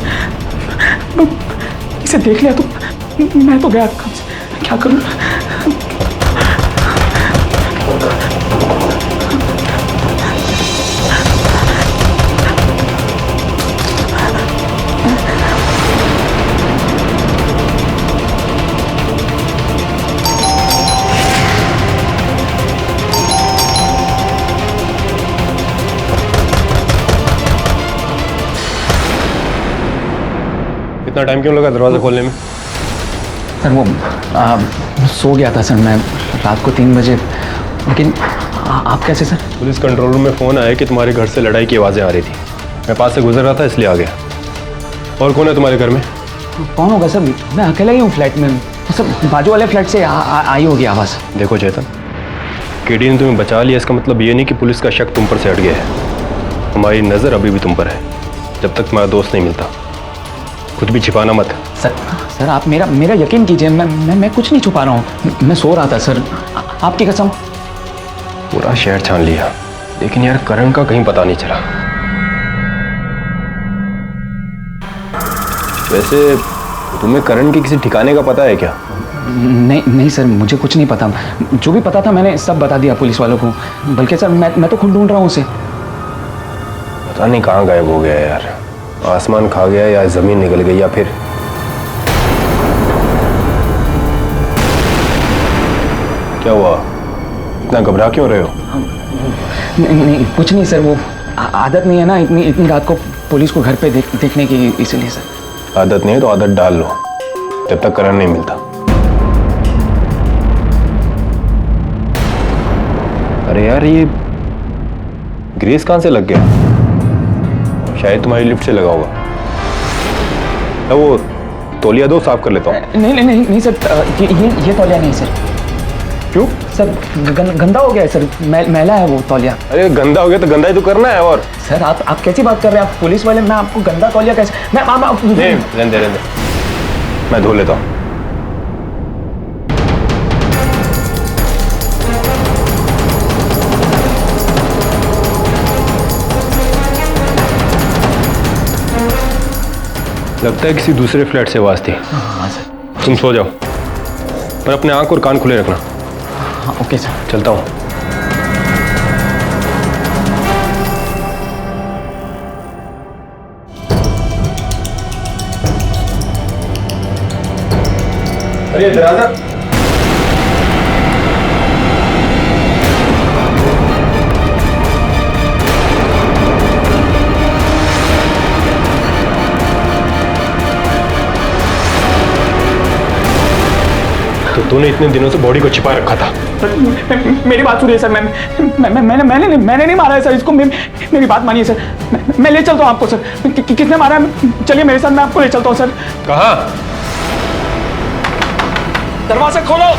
इसे देख लिया तो मैं तो गया, क्या करूं? इतना टाइम क्यों लगा दरवाजा खोलने में? सर वो सो गया था सर मैं रात को 3 बजे। लेकिन आप कैसे सर? पुलिस कंट्रोल रूम में फ़ोन आया कि तुम्हारे घर से लड़ाई की आवाज़ें आ रही थी। मैं पास से गुजर रहा था इसलिए आ गया। और कौन है तुम्हारे घर में? कौन होगा सर? मैं अकेला ही हूँ फ्लैट में। सर बाजू वाले फ्लैट से आई होगी आवाज़। देखो चेतन, केडी ने तुम्हें बचा लिया, इसका मतलब ये नहीं कि पुलिस का शक तुम पर से हट गया है। हमारी नज़र अभी भी तुम पर है, जब तक तुम्हारा दोस्त नहीं मिलता। कुछ भी छिपाना मत। सर आप मेरा यकीन कीजिए, मैं कुछ नहीं छुपा रहा हूँ। मैं सो रहा था सर, आपकी कसम। पूरा शहर छान लिया, लेकिन यार करण का कहीं पता नहीं चला। वैसे तुम्हें करण के किसी ठिकाने का पता है क्या? नहीं सर, मुझे कुछ नहीं पता। जो भी पता था मैंने सब बता दिया पुलिस वालों को। बल्कि सर मैं तो खुद ढूंढ रहा हूँ उसे। पता नहीं कहाँ गायब हो गया यार। आसमान खा गया या जमीन निकल गई या फिर क्या हुआ? इतना घबरा क्यों रहे हो? नहीं कुछ नहीं सर, वो आदत नहीं है ना इतनी रात को पुलिस को घर पे देखने की, इसीलिए सर। आदत नहीं है तो आदत डाल लो, जब तक करण नहीं मिलता। अरे यार ये ग्रेस कहाँ से लग गया? शायद तुम्हारी लिफ्ट से लगा होगा। वो तौलिया दो, साफ कर लेता हूँ। नहीं सर, ये तौलिया नहीं सर। क्यों सर? गंदा हो गया है सर, मैला है वो तौलिया। अरे गंदा हो गया तो गंदा ही तो करना है। और सर आप कैसी बात कर रहे हैं? आप पुलिस वाले, मैं आपको गंदा तौलिया कैसे? रहने दे, मैं धो लेता हूँ। लगता है किसी दूसरे फ्लैट से आवाज थी। हाँ सर। तुम सो जाओ, पर अपने आंख और कान खुले रखना। हाँ ओके सर। चलता हूँ। अरे दरवाजा तो तूने इतने दिनों से बॉडी को छिपा रखा था। मेरी बात सुनिए सर, मैंने नहीं मारा है सर इसको, मेरी बात मानिए सर, मैं ले चलता हूँ आपको सर। किसने मारा है? चलिए मेरे साथ, मैं आपको ले चलता हूँ सर। कहाँ? दरवाजा खोलो।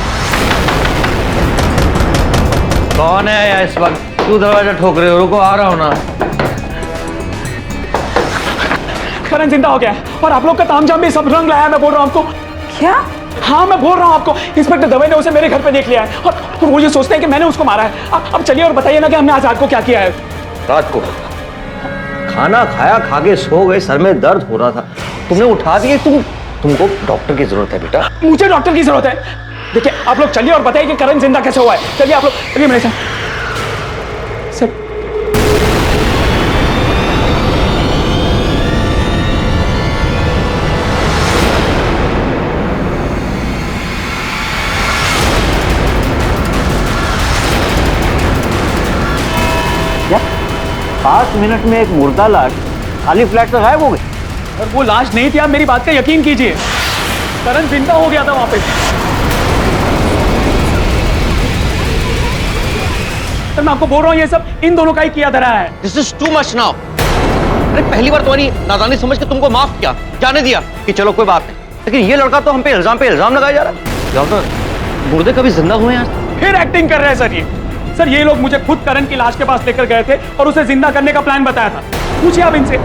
कौन है आया इस वक्त? क्यों दरवाजा ठोक रहे हो? रुको, आ रहा हूं ना। करण जिंदा हो गया है और आप लोग का तामझाम भी सब रंग लाया है, मैं बोल रहा हूँ आपको। क्या? हाँ मैं बोल रहा हूँ आपको, इंस्पेक्टर दवे ने उसे मेरे घर पे देख लिया है और वो ये सोचते हैं कि मैंने उसको मारा है। अब चलिए और बताइए ना कि हमने आज रात को क्या किया है। रात को खाना खाया, खा के सो गए, सर में दर्द हो रहा था, तुमने उठा दिए। तुमको डॉक्टर की जरूरत है बेटा। मुझे डॉक्टर की जरूरत है। देखिए आप लोग चलिए और बताइए कि करण जिंदा कैसे हुआ है। चलिए आप लोग, चलिए मेरे साथ सर। क्या 5 मिनट में एक मुर्दा लाश खाली फ्लैट से गायब हो गई? और वो लाश नहीं थी, आप मेरी बात का यकीन कीजिए, करण जिंदा हो गया था वहां पे। सर मैं आपको बोल रहा हूँ ये सब इन दोनों का ही किया धरा है। This is too much now. अरे पहली बार तुम्हारी नादानी समझ के तुमको माफ किया, जाने दिया कि चलो कोई बात नहीं, लेकिन ये लड़का तो हम पे इल्जाम लगाया जा रहा है। डॉक्टर, मुर्दे कभी जिंदा हुए हैं? फिर एक्टिंग कर रहे हैं सर ये लोग मुझे खुद करण की लाश के पास लेकर गए थे और उसे जिंदा करने का प्लान बताया था। पूछिए आप इनसे,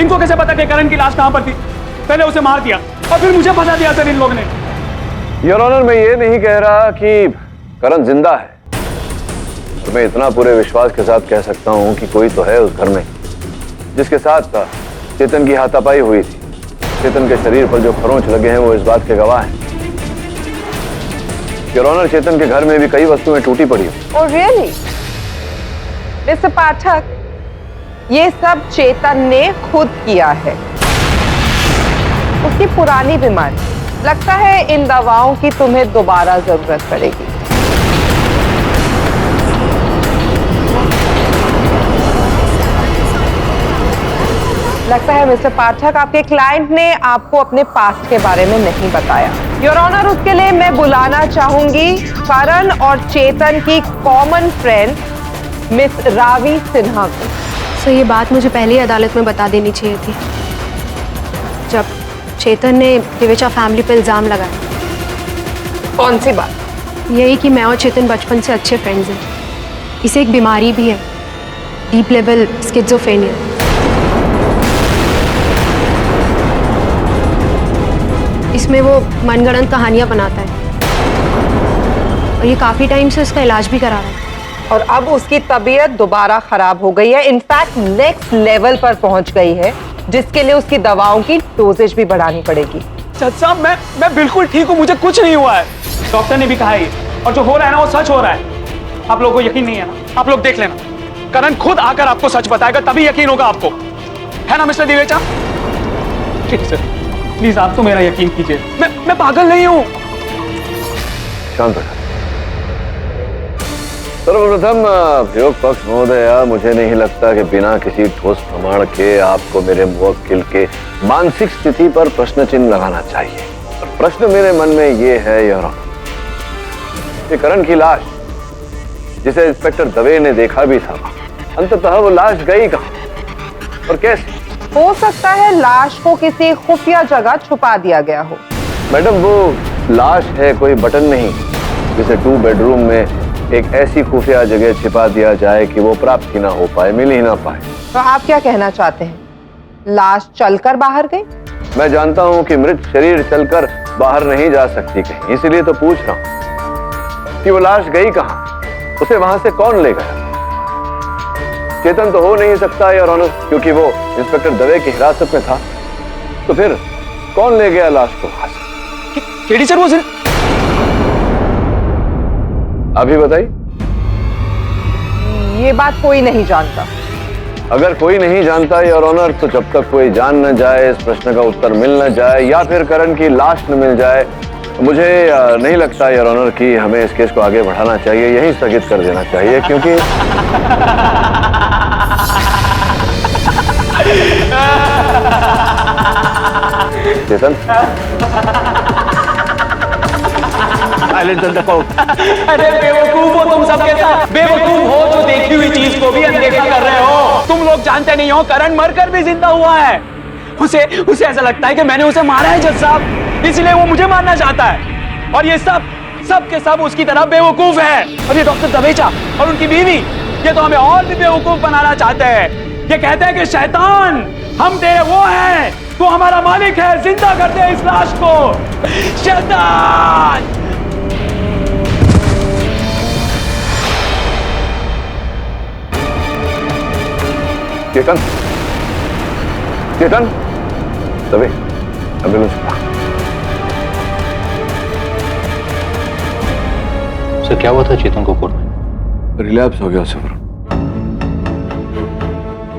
इनको कैसे पता कि करण की लाश कहां पर थी? पहले उसे मार दिया और फिर मुझे फंसा दिया सर इन लोगों ने। योर ऑनर, मैं ये नहीं कह रहा कि करण जिंदा है, और मैं इतना पूरे विश्वास के साथ कह सकता हूं कि कोई तो है उस घर में जिसके साथ चेतन की हाथापाई हुई थी। चेतन के शरीर पर जो खरोंच लगे हैं वो इस बात के गवाह हैं। योर ऑनर, चेतन के घर में भी कई वस्तुएं टूटी पड़ी हैं। Oh really? मिस्टर पाठक, ये सब चेतन ने खुद किया है। उसकी पुरानी बीमारी, लगता है इन दवाओं की तुम्हें दोबारा जरूरत पड़ेगी। लगता है मिस्टर पाठक, आपके क्लाइंट ने आपको अपने पास्ट के बारे में नहीं बताया। योर ऑनर, उसके लिए मैं बुलाना चाहूंगी करण और चेतन की common friend miss Ravi Sinha को। सर ये बात मुझे पहले ही अदालत में बता देनी चाहिए थी, जब चेतन ने दिवेचा फैमिली पे इल्जाम लगाया। कौन सी बात? यही कि मैं और चेतन बचपन से अच्छे फ्रेंड्स हैं। इसे एक बीमारी भी है, डीप लेवल स्किज़ोफ्रेनिया। इसमें वो मनगढ़ंत कहानियां बनाता है और ये काफी टाइम से इसका इलाज भी करा रहा है। और अब उसकी तबीयत दोबारा खराब हो गई है, इनफैक्ट नेक्स्ट लेवल पर पहुंच गई है, जिसके लिए उसकी दवाओं की डोजेज भी बढ़ानी पड़ेगी। जज साहब, मैं बिल्कुल ठीक हूँ, मुझे कुछ नहीं हुआ है। डॉक्टर ने भी कहा है और जो हो रहा है ना वो सच हो रहा है। आप लोगों को यकीन नहीं है ना? आप लोग देख लेना, करण खुद आकर आपको सच बताएगा, तभी यकीन होगा आपको, है ना मिस्टर दिवेचा? ठीक है सर, प्लीज आप तो मेरा यकीन कीजिए, मैं पागल नहीं हूँ। शांत रखा। सर्वप्रथम प्रयोग पक्ष महोदया, मुझे नहीं लगता कि बिना किसी ठोस प्रमाण के आपको मेरे मुवक्किल के मानसिक स्थिति पर प्रश्न चिन्ह लगाना चाहिए। और प्रश्न मेरे मन में ये है योर ऑनर, कि करण की लाश, जिसे इंस्पेक्टर दवे ने देखा भी था, अंततः वो लाश गई कहाँ और कैसे? हो सकता है लाश को किसी खुफिया जगह छुपा दिया गया हो। मैडम, वो लाश है, कोई बटन नहीं जिसे 2 बेडरूम में एक ऐसी खुफिया जगह छिपा दिया जाए कि वो प्राप्त ही ना हो पाए, मिल ही ना पाए। तो आप क्या कहना चाहते हैं, लाश चलकर बाहर गई? मैं जानता हूं कि मृत शरीर चलकर बाहर नहीं जा सकती कहीं, इसलिए तो पूछ रहा हूं कि वो लाश गई कहां, उसे वहां से कौन ले गया? चेतन तो हो नहीं सकता योर ऑनर, क्योंकि वो इंस्पेक्टर दवे की हिरासत में था। तो फिर कौन ले गया लाश को वहां से? केडी सर, वो अभी बताइए। ये बात कोई नहीं जानता। अगर कोई नहीं जानता योर ऑनर, तो जब तक कोई जान न जाए, इस प्रश्न का उत्तर मिल न जाए, या फिर करण की लाश न मिल जाए, मुझे नहीं लगता योर ऑनर कि हमें इस केस को आगे बढ़ाना चाहिए, यहीं स्थगित कर देना चाहिए, क्योंकि चेतन, साइलेंस इन द कोर्ट। अरे बेवकूफ हो तुम सबके साथ, बेवकूफ हो जो देखी हुई चीज को भी अनदेखा कर रहे हो। तुम लोग जानते नहीं हो करण मरकर भी जिंदा हुआ है। उसे ऐसा लगता है कि मैंने उसे मारा है जज साहब, इसलिए वो मुझे मारना चाहता है। और ये सब के सब उसकी तरह बेवकूफ है। और ये डॉक्टर दवेचा और उनकी बीवी, ये तो हमें और भी बेवकूफ बनाना चाहते हैं। ये कहते हैं कि शैतान हम तेरे वो हैं, तू हमारा मालिक है, जिंदा कर दे इस लाश को। शैतान! चेतन, चेतन, दबे, एम्बुलेंस। सर क्या हुआ था चेतन को कोर्ट में? रिलैप्स हो गया सफर।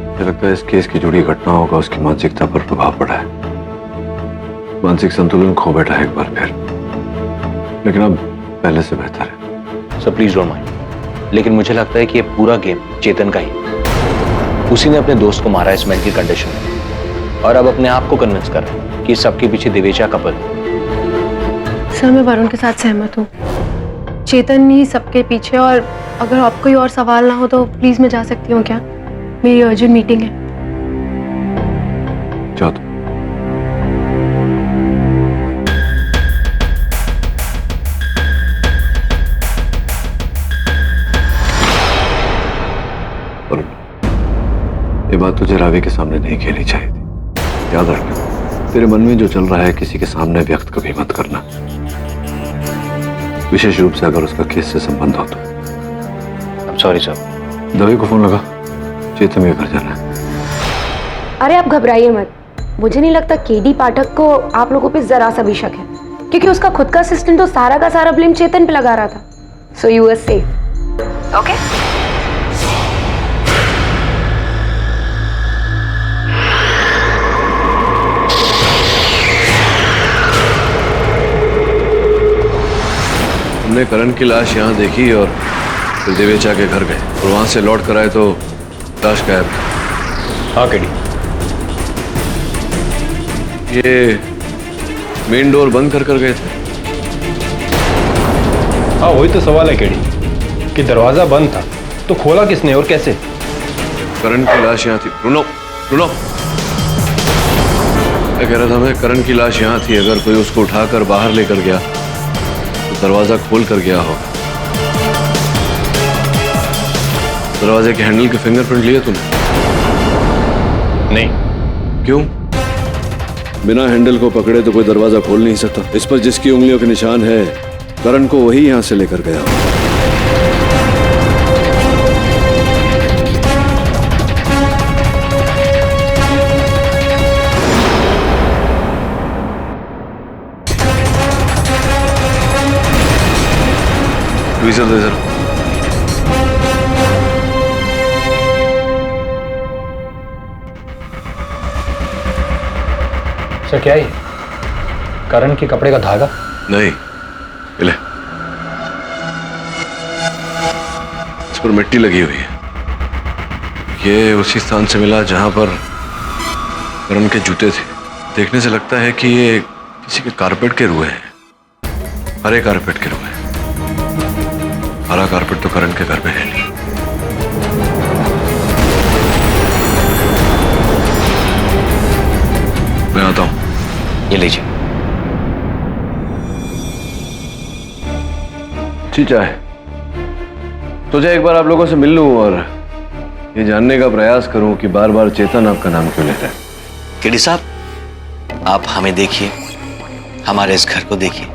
मुझे लगता है इस केस की जुड़ी घटनाओं का उसकी मानसिकता पर प्रभाव पड़ा है। मानसिक संतुलन खो बैठा है एक बार फिर, लेकिन अब पहले से बेहतर है। सर प्लीज डोंट माइंड, लेकिन मुझे लगता है कि ये पूरा गेम चेतन का ही। उसी ने अपने दोस्त को मारा इस मेंटल कंडीशन में, और अब अपने आप को कन्विंस कर रहा है कि सबके पीछे दिवेचा कपल। सर मैं वरुण के साथ सहमत हूँ, चेतन ही सबके पीछे। और अगर आपको कोई और सवाल ना हो तो प्लीज मैं जा सकती हूँ क्या? मेरी अर्जेंट मीटिंग है। जाओ तुम। ये बात तुझे रावी के सामने नहीं खेलनी चाहिए थी। याद रखना, तेरे मन में जो चल रहा है किसी के सामने व्यक्त कभी मत करना, विशेष रूप से अगर उसका केस से संबंध हो तो। Sorry sir. दवे को फोन लगा, चेतन में घर जाना है। अरे आप घबराइए मत, मुझे नहीं लगता केडी पाठक को आप लोगों पे जरा सा भी शक है, क्योंकि उसका खुद का असिस्टेंट तो सारा का सारा ब्लेम चेतन पे लगा रहा था। So you are safe. Okay? हमने करण की लाश यहाँ देखी और फिर दिवेचा के घर गए और वहां से लौट कर आए तो लाश गायब। हाँ केडी, ये मेन डोर बंद कर गए थे। हाँ वही तो सवाल है केडी, कि दरवाजा बंद था तो खोला किसने और कैसे? करण की लाश यहाँ थी। रुनो रुनो, मैं कह रहा था मैं, करण की लाश यहाँ थी। अगर कोई उसको उठाकर बाहर लेकर गया तो दरवाजा खोल कर गया होगा। दरवाजे के हैंडल के फिंगरप्रिंट लिए तूने? नहीं। क्यों? बिना हैंडल को पकड़े तो कोई दरवाजा खोल नहीं सकता। इस पर जिसकी उंगलियों के निशान है, करण को वही यहां से लेकर गया। वीज़ा दे जरा। सर क्या है? करण के कपड़े का धागा? नहीं, ले। इस पर मिट्टी लगी हुई है। ये उसी स्थान से मिला जहां पर करण के जूते थे। देखने से लगता है कि ये किसी के कारपेट के रुए हैं, हरे कारपेट के रुए हैं। हरा कारपेट तो करण के घर में है नहीं। मैं आता हूं। ये लीजिए। ठीक है, तुझे एक बार आप लोगों से मिल लूं और ये जानने का प्रयास करूं कि बार बार चेतन आपका नाम क्यों ले रहा है। केडी साहब, आप हमें देखिए, हमारे इस घर को देखिए।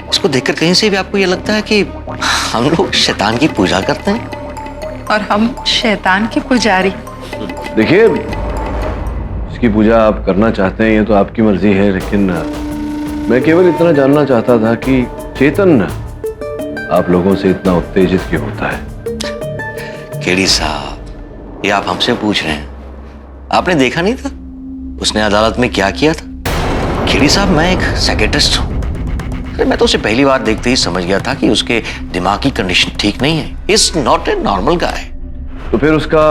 इसको देखकर कहीं से भी आपको ये लगता है कि हम लोग शैतान की पूजा करते हैं और हम शैतान के पुजारी। देखिए, इसकी पूजा आप करना चाहते हैं ये तो आपकी मर्जी है, लेकिन मैं केवल इतना जानना चाहता था कि चेतन आप लोगों से इतना उत्तेजित क्यों होता है। केडी साहब, ये आप हमसे पूछ रहे हैं? आपने देखा नहीं था उसने अदालत में क्या किया था? केडी साहब, मैं एक साइकियाट्रिस्ट हूं। मैं तो उसे पहली बार देखते ही समझ गया था कि उसके दिमाग की कंडीशन ठीक नहीं है। Is not a normal guy. तो फिर उसका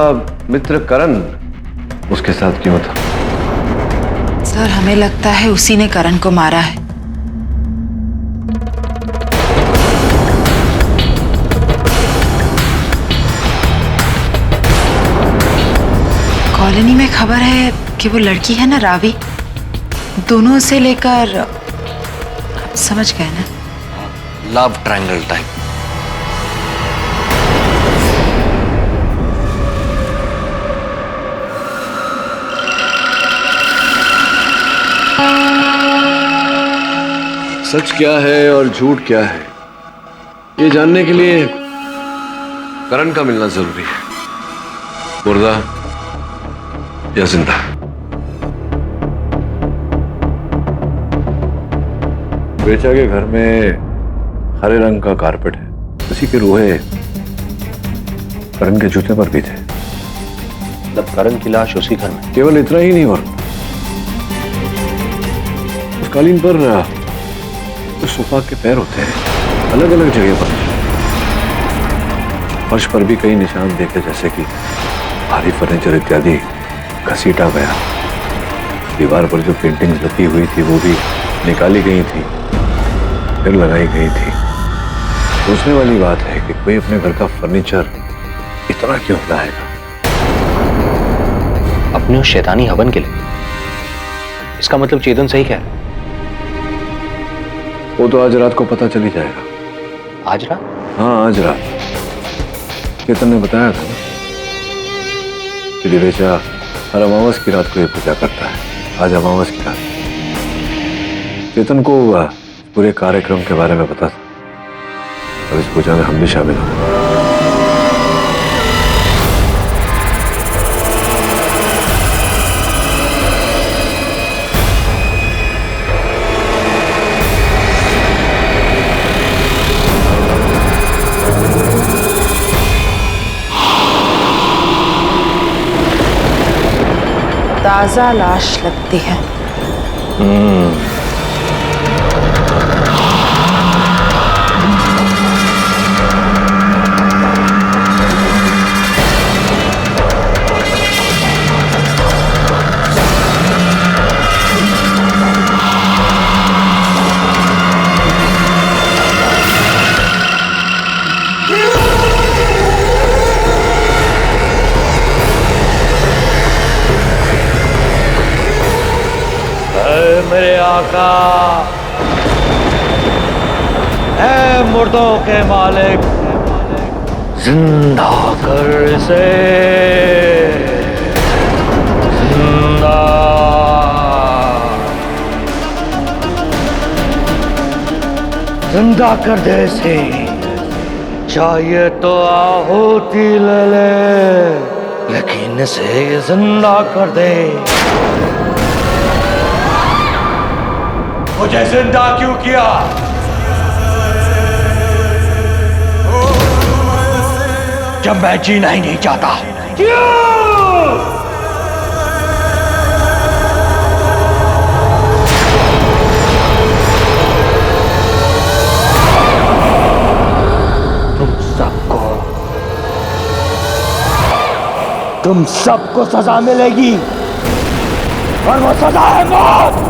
मित्र करण उसके साथ क्यों था? सर, हमें लगता है उसी ने करण को मारा है। कॉलोनी में खबर है कि वो लड़की है ना रावी, दोनों से लेकर, आप समझ गए ना? Love triangle type. सच क्या है और झूठ क्या है, ये जानने के लिए करण का मिलना जरूरी है। मुर्दा या जिंदा। बेचा के घर में हरे रंग का कारपेट है, उसी के रोहे करण के जूते पर भी थे। मतलब करण की लाश उसी घर में? केवल इतना ही नहीं, वरुण, उस कालीन पर जो सोफा के पैर होते हैं अलग अलग जगह पर, फर्श पर भी कई निशान देखे, जैसे कि भारी फर्नीचर इत्यादि घसीटा गया। दीवार पर जो पेंटिंग्स लगी हुई थी वो भी निकाली गई थी, फिर लगाई गई थी। सोचने वाली बात है कि कोई अपने घर का फर्नीचर इतना क्यों लाएगा? अपने उस शैतानी हवन के लिए? इसका मतलब चेतन सही कह रहा है। वो तो आज रात को पता चल ही जाएगा। आज रात? हाँ, आज रात। चेतन ने बताया था ना कि दिवेचा हर अमावस की रात को ये पूजा करता है। आज अमावस की रात। चेतन को पूरे कार्यक्रम के बारे में पता था, और इस पूजा में हम भी शामिल होंगे। ताजा लाश लगती है। मेरे आका, ऐ मुर्दों के मालिक, जिंदा कर इसे, जिंदा। जिंदा कर दे इसे, चाहिए तो आहुति ले ले, लेकिन इसे जिंदा कर दे। मुझे जिंदा क्यों किया? जब मैं जीना ही नहीं चाहता। क्यों? तुम सबको सजा मिलेगी, और वो सजा है मौत।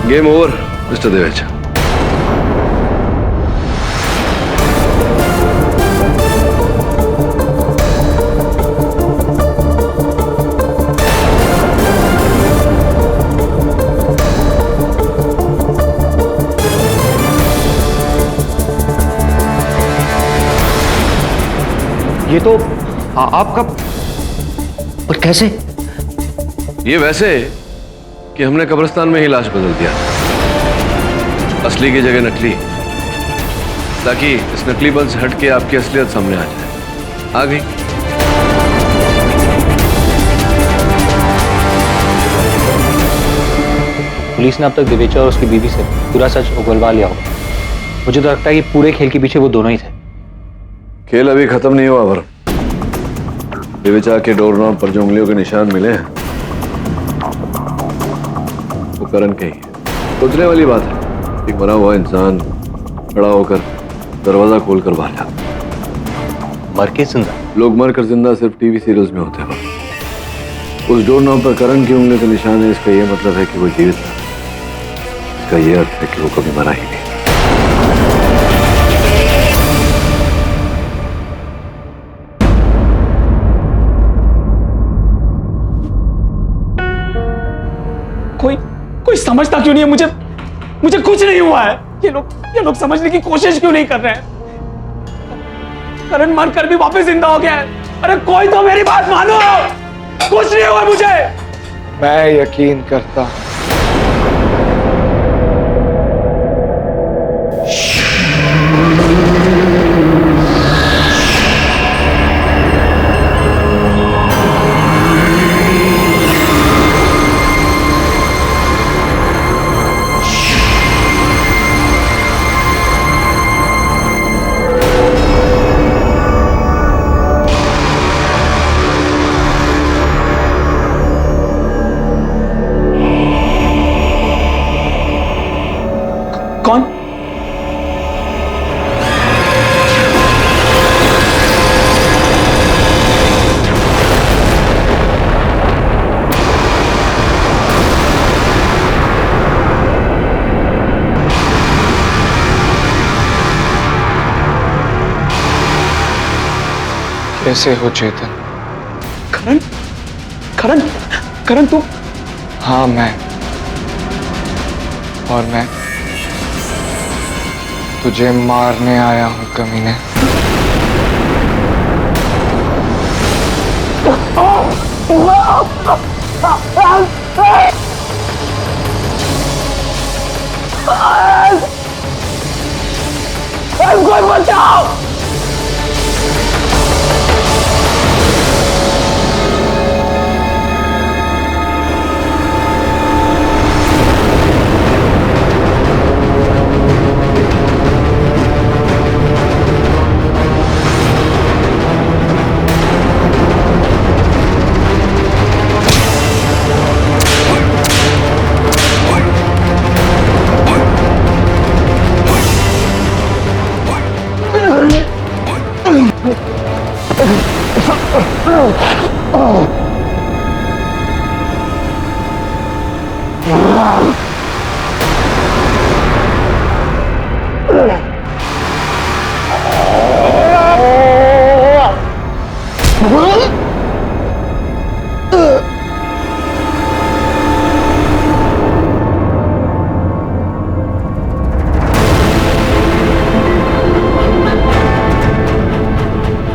Game over mister Devecha. ये तो आपका, पर कैसे? ये वैसे कि हमने कब्रिस्तान में ही लाश बदल दिया, असली की जगह नकली, ताकि इस नकलीपन से हट के आपकी असलियत सामने आ जाए। आ गई? पुलिस ने अब तक दिवेचा और उसकी बीवी से पूरा सच उगलवा लिया होगा। मुझे तो लगता है कि पूरे खेल के पीछे वो दोनों ही थे। खेल अभी खत्म नहीं हुआ वरुण। दिवेचा के डोरनॉब पर जो उंगलियों के निशान मिले हैं वो करण के ही है। सोचने वाली बात है एक मरा हुआ इंसान खड़ा होकर दरवाजा खोलकर बाहर जाता। मर के जिंदा? लोग मर कर जिंदा सिर्फ टीवी सीरियल्स में होते हैं। उस डोर नॉब पर करण की उंगली का निशान है। इसका यह मतलब है कि वो जीवित था। इसका यह अर्थ है कि वो कभी मरा ही नहीं। कोई समझता क्यों नहीं है? मुझे कुछ नहीं हुआ है। ये लोग समझने की कोशिश क्यों नहीं कर रहे हैं? करण मर कर भी वापस जिंदा हो गया है। अरे कोई तो मेरी बात मानो। कुछ नहीं हुआ मुझे। मैं यकीन करता हूं। कौन? कैसे हो चेतन? करण करण करण तू? हाँ मैं। और मैं तुझे मारने आया हूं कमीने। कोई बचाओ!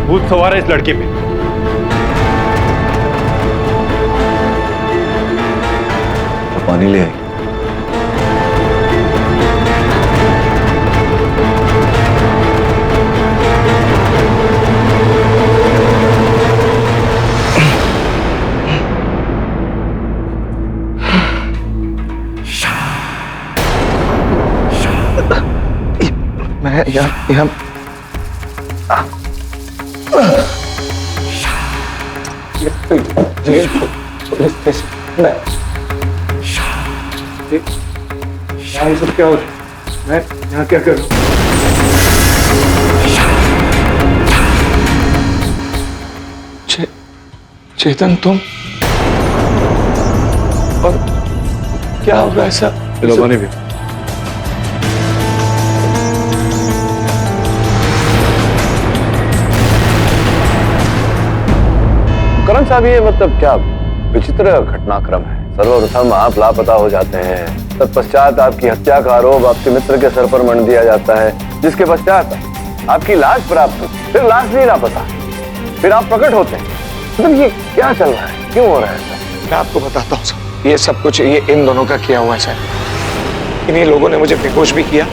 भूत सवार है इस लड़के पे। पानी ले आई। मैं यहाँ जेल पुलिस स्टेशन में ये सब क्या हो रहा है? मैं यहाँ क्या करूँ? चेतन तुम? और क्या होगा ऐसा? चलो पानी भी। करण साहब ये मतलब क्या विचित्र घटनाक्रम है। सर्वप्रथम आप लापता हो जाते हैं, तत्पश्चात आपकी हत्या का आरोप आपके मित्र के सर पर मंड दिया जाता है, जिसके पश्चात आपकी लाश प्राप्त होती, फिर लाश नहीं लापता, फिर आप प्रकट होते हैं। मतलब ये क्या चल रहा है, क्यों हो रहा है ऐसा? मैं आपको बताता हूँ सर, ये सब कुछ ये इन दोनों का किया हुआ है सर। इन्हीं लोगों ने मुझे बेहोश भी किया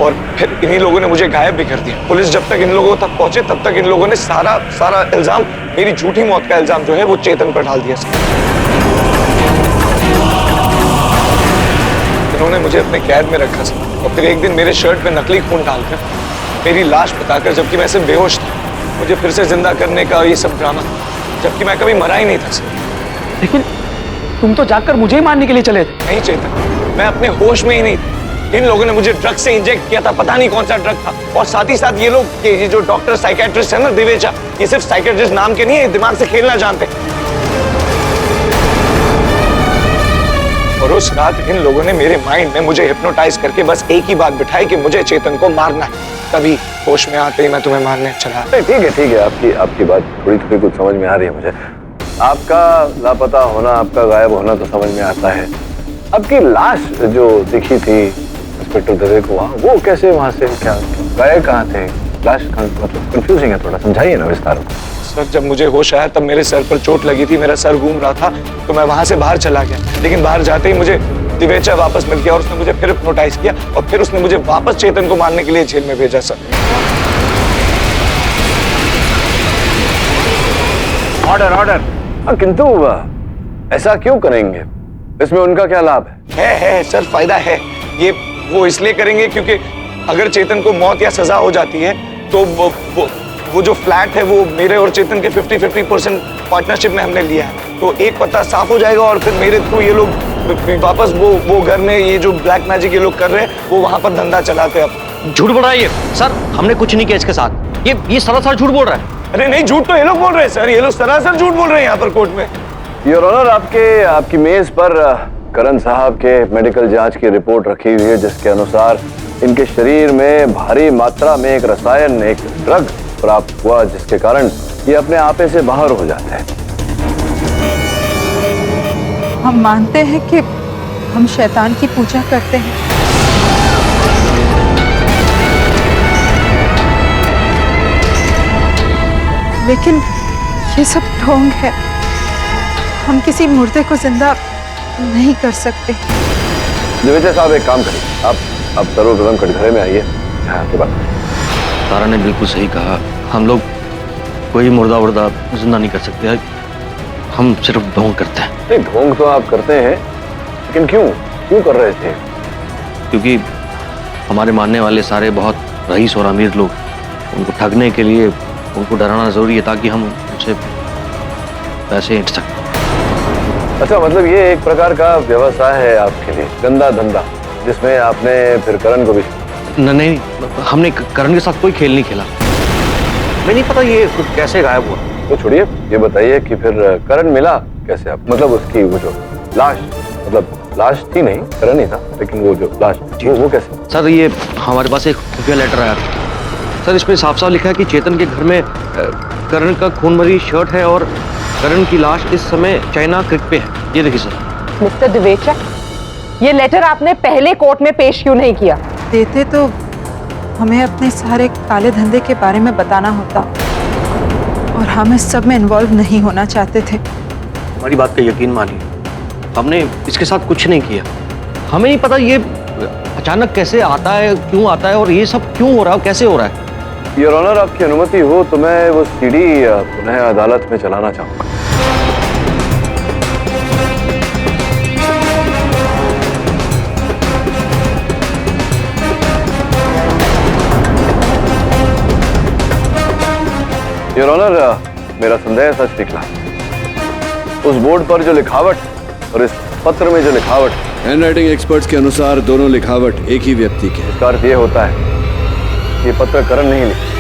और फिर इन्हीं लोगों ने मुझे गायब भी कर दिया। पुलिस जब तक इन लोगों तक पहुंचे तब तक इन लोगों ने सारा इल्जाम, मेरी झूठी मौत का इल्जाम जो है वो चेतन पर डाल दिया सर। इन्होंने मुझे अपने कैद में रखा सर और फिर एक दिन मेरे शर्ट पे नकली खून डालकर मेरी लाश बताकर, जबकि मैं सिर्फ बेहोश था, मुझे फिर से जिंदा करने का ये सब ड्रामा, जबकि मैं कभी मरा ही नहीं था सर। लेकिन तुम तो जाकर मुझे ही मारने के लिए चले थे। नहीं चेतन, मैं अपने होश में ही नहीं था। इन लोगों ने मुझे ड्रग से इंजेक्ट किया था, पता नहीं कौन सा ड्रग था। और साथ ही साथ ये लोग, ये जो डॉक्टर साइकेट्रिस्ट है ना दिवेचा, ये सिर्फ साइकेट्रिस्ट नाम के नहीं है, दिमाग से खेलना जानते। और उस रात इन लोगों ने मेरे माइंड में मुझे हिप्नोटाइज करके बस एक ही बात बिठाई कि मुझे चेतन को मारना है। तभी होश में आते ही मैं तुम्हें मारने चला। ठीक है, आपकी बात थोड़ी कुछ समझ में आ रही है मुझे। आपका लापता होना, आपका गायब होना तो समझ में आता है। आपकी लाश जो दिखी थी इंस्पेक्टर दवे को वहाँ, वो कैसे वहाँ से क्या गए, कहाँ थे? लाश मतलब कंफ्यूजिंग है थोड़ा, समझाइए ना विस्तार में। सर जब मुझे होश आया तब मेरे सर पर चोट लगी थी, मेरा सर घूम रहा था, तो मैं वहां से बाहर चला गया। लेकिन बाहर जाते ही मुझे दिवेचा वापस मिल गया और उसने मुझे फिर हिप्नोटाइज किया और फिर उसने मुझे वापस चेतन को मारने के लिए जेल में भेजा। Sir order. किंतु ऐसा क्यों करेंगे? इसमें उनका क्या लाभ है सर, फायदा है। ये वो इसलिए करेंगे क्योंकि अगर चेतन को मौत या सजा हो जाती है तो वो जो फ्लैट है वो मेरे और चेतन के 50-50% पार्टनरशिप में हमने लिया है, तो एक पत्ता साफ हो जाएगा और फिर मेरे थ्रू ये लोग वापस वो घर में ये जो ब्लैक मैजिक ये लोग कर रहे हैं वो वहां पर धंधा चलाते हैं। अब झूठ बोल रहा है ये सर, हमने कुछ नहीं किया इसके साथ। ये सरासर झूठ बोल रहा है। अरे नहीं, झूठ तो ये लोग बोल रहे हैं सर, ये लोग सरासर झूठ बोल रहे हैं यहाँ पर कोर्ट में। योर ऑनर, आपकी मेज पर करण साहब के मेडिकल जांच की रिपोर्ट रखी हुई है, जिसके अनुसार इनके शरीर में भारी मात्रा में एक रसायन, एक ड्रग प्राप्त हुआ, जिसके कारण ये अपने आपे से बाहर हो जाते हैं। हम मानते हैं कि हम शैतान की पूजा करते हैं, लेकिन ये सब ढोंग है। हम किसी मुर्दे को जिंदा नहीं कर सकते। दिवेचा साहब एक काम करिए, आप तरोताजा कटघरे में आइए। हाँ, के बाद तारा ने बिल्कुल सही कहा, हम लोग कोई मुर्दा वुर्दा जिंदा नहीं कर सकते, हम सिर्फ ढोंग करते हैं। नहीं, ढोंग तो आप करते हैं, लेकिन क्यों कर रहे थे? क्योंकि हमारे मानने वाले सारे बहुत रईस और अमीर लोग, उनको ठगने के लिए उनको डराना जरूरी है ताकि हम उनसे पैसे ऐंठ सकें। अच्छा, मतलब ये एक प्रकार का व्यवसाय है आपके लिए, गंदा धंधा, जिसमें आपने फिर करण को भी? नहीं, हमने करण के साथ कोई खेल नहीं खेला। मैं नहीं पता ये कैसे गायब हुआ। तो छोड़िए, ये बताइए कि फिर करण मिला कैसे आप? मतलब उसकी वो जो लाश, मतलब लाश थी नहीं, करण ही था, लेकिन वो जो लाश वो कैसे? सर ये हमारे पास एक खुफिया लेटर आया था सर, इसमें साफ साफ लिखा है कि चेतन के घर में करण का खून भरी शर्ट है और करण की लाश इस समय चाइना क्रिक पे है। ये देखिए सर। मिस्टर दिवेचा, ये लेटर आपने पहले कोर्ट में पेश क्यों नहीं किया? देते तो हमें अपने सारे काले धंधे के बारे में बताना होता और हम इस सब में इन्वॉल्व नहीं होना चाहते थे। हमारी बात का यकीन मानिए, हमने इसके साथ कुछ नहीं किया। हमें नहीं पता ये अचानक कैसे आता है, क्यों आता है और ये सब क्यों हो रहा है, कैसे हो रहा है। योर ऑनर, आपकी अनुमति हो तो मैं वो सीडी पुनः अदालत में चलाना चाहूंगा। योर ऑनर, मेरा संदेह सच निकला। उस बोर्ड पर जो लिखावट और इस पत्र में जो लिखावट, हैंडराइटिंग एक्सपर्ट्स के अनुसार दोनों लिखावट एक ही व्यक्ति की है। इसका अर्थ ये होता है ये पत्र करण नहीं लिखा।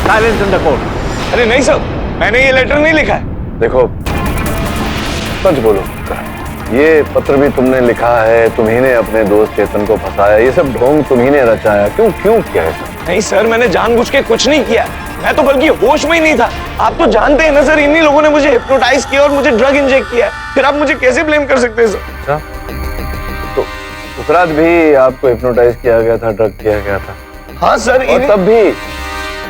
Silence in the court. अरे नहीं सर, मैंने ये लेटर नहीं लिखा है। देखो, सच बोलो करण, ये पत्र भी तुमने लिखा है, तुम्ही ने अपने दोस्त चेतन को फंसाया, ये सब ढोंग तुम्ही ने रचाया। क्यों किया है? नहीं सर, मैंने जानबूझ के कुछ नहीं किया, मैं तो बल्कि होश में ही नहीं था। आप तो जानते हैं ना सर, इन्हीं लोगों ने मुझे हिप्नोटाइज किया और मुझे ड्रग इंजेक्ट किया, फिर आप मुझे कैसे ब्लेम कर सकते हैं सर? तो उस रात भी आपको हिप्नोटाइज किया गया था, ड्रग किया गया था? हाँ सर। और तब भी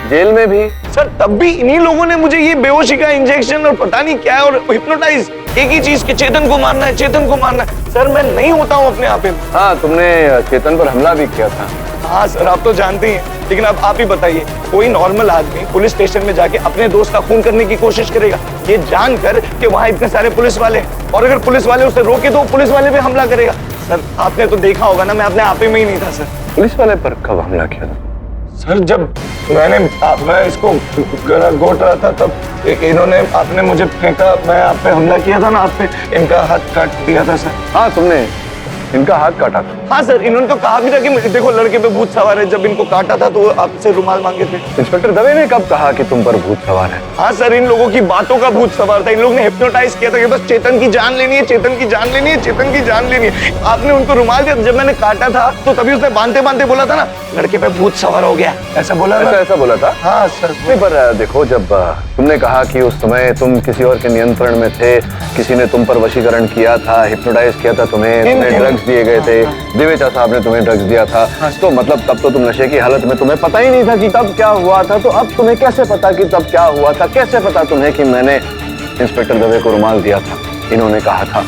जेल में भी? सर तब भी इन्हीं लोगों ने मुझे ये बेहोशी का इंजेक्शन और पता नहीं क्या है और हिप्नोटाइज, एक ही चीज कि चेतन को मारना है, चेतन को मारना है। सर मैं नहीं होता हूँ अपने आप में। हाँ, तुमने चेतन पर हमला भी किया था। हाँ सर, आप तो जानते हैं, लेकिन अब आप ही बताइए, कोई नॉर्मल आदमी पुलिस स्टेशन में जाके अपने दोस्त का खून करने की कोशिश करेगा ये जानकर कि वहाँ इतने सारे पुलिस वाले हैं, और अगर पुलिस वाले उसे रोके तो पुलिस वाले भी हमला करेगा। सर आपने तो देखा होगा ना, मैं अपने आप में ही नहीं था सर। पुलिस वाले पर कब हमला किया था? सर जब मैं इसको गोट रहा था तब इन्होंने आपने मुझे फेंका, मैं आप पे हमला किया था ना, आप पे इनका हाथ काट दिया था सर। हाँ, तुमने इनका हाथ काटा था? हाँ सर, इन्होंने तो कहा भी था कि देखो लड़के पे भूत सवार है। जब इनको काटा था तो आपसे रुमाल मांगे थे। इंस्पेक्टर दवे ने कब कहा कि तुम पर भूत सवार है? हाँ सर, इन लोगों की बातों का भूत सवार था। इन लोगों ने हिप्नोटाइज किया था कि बस चेतन की जान लेनी है, चेतन की जान लेनी है, चेतन की जान लेनी है। आपने उनको रुमाल दिया, जब मैंने काटा था तो तभी उसने बांधते बांधते बोला था ना, लड़के पे भूत सवार हो गया, ऐसा बोला था। ऐसा बोला था? हाँ सर। नहीं, पर देखो, जब तुमने कहा कि उस समय तुम किसी और के नियंत्रण में थे, किसी ने तुम पर वशीकरण किया था, हिप्नोटाइज किया था तुम्हें ड्रग्स दिए गए थे, दिवेचा साहब ने तुम्हें ड्रग्स दिया था, तो मतलब तब तो तुम नशे की हालत में, तुम्हें पता ही नहीं था कि तब क्या हुआ था। तो अब तुम्हें कैसे पता कि तब क्या हुआ था? कैसे पता तुम्हें कि मैंने इंस्पेक्टर दवे को रुमाल दिया था, इन्होंने कहा था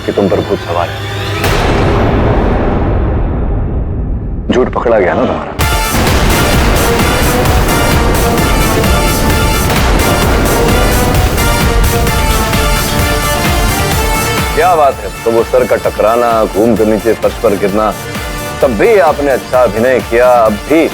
कि तुम पर भूत सवार है? झूठ पकड़ा गया ना तुम्हारा। क्या बात है, तो वो सर का टकराना, घूम के नीचे फर्श पर गिरना, तब भी आपने अच्छा अभिनय किया। अब भी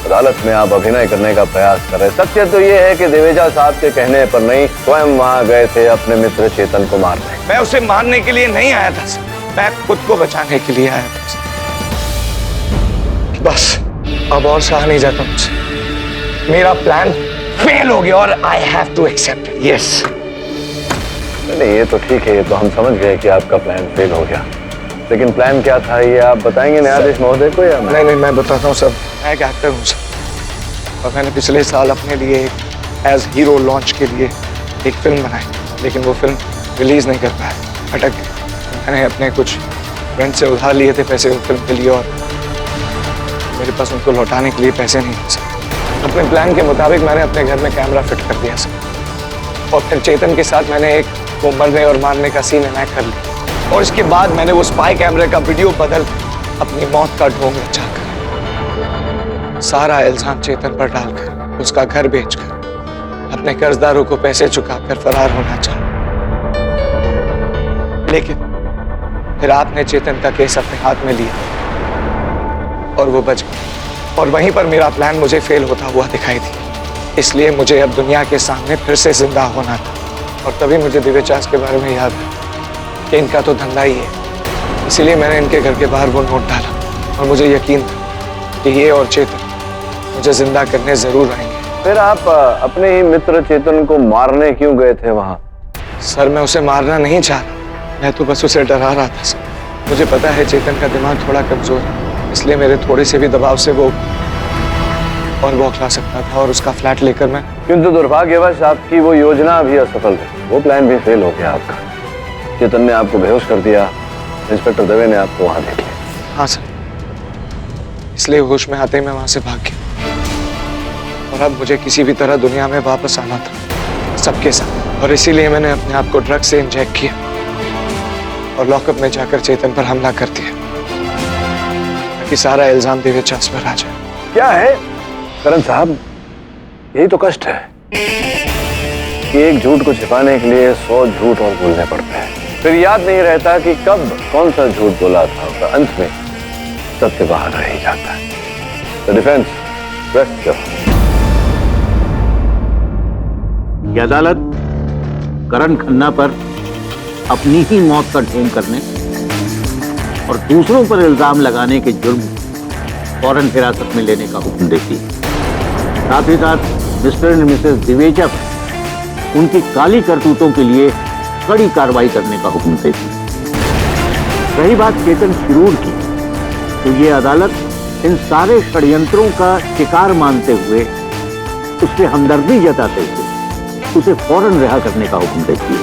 अदालत में आप अभिनय करने का प्रयास कर रहे। सत्य तो ये है कि देवेजा साहब के कहने पर नहीं, स्वयं वहां गए थे अपने मित्र चेतन को मारने। मैं उसे मारने के लिए नहीं आया था सर, मैं खुद को बचाने के लिए आया था। बस अब और सहा नहीं जाता मुझसे। मेरा प्लान फेल हो गया और I have to accept it. Yes. नहीं, ये तो ठीक है, ये तो हम समझ गए कि आपका प्लान फेल हो गया, लेकिन प्लान क्या था ये आप बताएंगे न्यायाधीश महोदय को या नहीं, मैं बताता हूँ सर। मैं एक एक्टर हूँ सर, और मैंने पिछले साल अपने लिए एज हीरो लॉन्च के लिए एक फिल्म बनाई, लेकिन वो फिल्म रिलीज नहीं कर पाया, अटक गई। मैंने अपने कुछ फ्रेंड से उधार लिए थे पैसे उस फिल्म के लिए, और मेरे पास उनको लौटाने के लिए पैसे नहीं थे सर। अपने प्लान के मुताबिक मैंने अपने घर में कैमरा फिट कर दिया सर, और फिर चेतन के साथ मैंने एक वो मरने और मारने का सीन एनैक्ट कर लिया, और इसके बाद मैंने वो स्पाई कैमरे का वीडियो बदल अपनी मौत का ढोंग रचाकर सारा इल्जाम चेतन पर डालकर उसका घर बेचकर अपने कर्जदारों को पैसे चुकाकर फरार होना चाहा। लेकिन फिर आपने चेतन का केस अपने हाथ में लिया और वो बच गया, और वहीं पर मेरा प्लान मुझे फेल होता हुआ दिखाई दिया। इसलिए मुझे अब दुनिया के सामने फिर से जिंदा होना था, और तभी मुझे दिव्यचास के बारे में याद है कि इनका तो धंधा ही है। इसीलिए मैंने इनके घर के बाहर वो नोट डाला, और मुझे यकीन था कि ये और चेतन मुझे जिंदा करने जरूर आएंगे। फिर आप अपने ही मित्र चेतन को मारने क्यों गए थे वहां? सर, मैं उसे मारना नहीं चाहता, मैं तो बस उसे डरा रहा था सर। मुझे पता है चेतन का दिमाग थोड़ा कमजोर है, इसलिए मेरे थोड़े से भी दबाव से वो और बौखला सकता था, और उसका फ्लैट लेकर मैं। किंतु दुर्भाग्यवश आपकी वो योजना भी असफल रही, वो प्लान भी फेल हो गया आपका। चेतन ने आपको बेहोश कर दिया, इंस्पेक्टर दवे ने आपको वहां देख लिया। हाँ सर, इसलिए होश में आते ही मैं वहां से भाग गया, और अब मुझे किसी भी तरह दुनिया में वापस आना था सबके साथ, और इसीलिए मैंने अपने आप को ड्रग से इंजेक्ट किया और लॉकअप में जाकर चेतन पर हमला कर दिया, ताकि सारा इल्जाम दिव्यचास पर आ जाए। क्या है करण साहब, यही तो कष्ट है कि एक झूठ को छिपाने के लिए 100 झूठ और बोलने पड़ते हैं, फिर याद नहीं रहता कि कब कौन सा झूठ बोला था, और अंत में सत्य बाहर रह ही जाता है। तो डिफेंस रेस्ट करो। ये अदालत करण खन्ना पर अपनी ही मौत का ढोंग करने और दूसरों पर इल्जाम लगाने के जुर्म फौरन हिरासत में लेने का हुक्म देती है। साथ ही साथ मिस्टर एंड मिसेस दिवेजा पर उनकी काली करतूतों के लिए कड़ी कार्रवाई करने का हुक्म देती है। रही बात चेतन शिरूर की, तो ये अदालत इन सारे षड्यंत्रों का शिकार मानते हुए उससे हमदर्दी जताते हुए उसे फौरन रिहा करने का हुक्म देती है।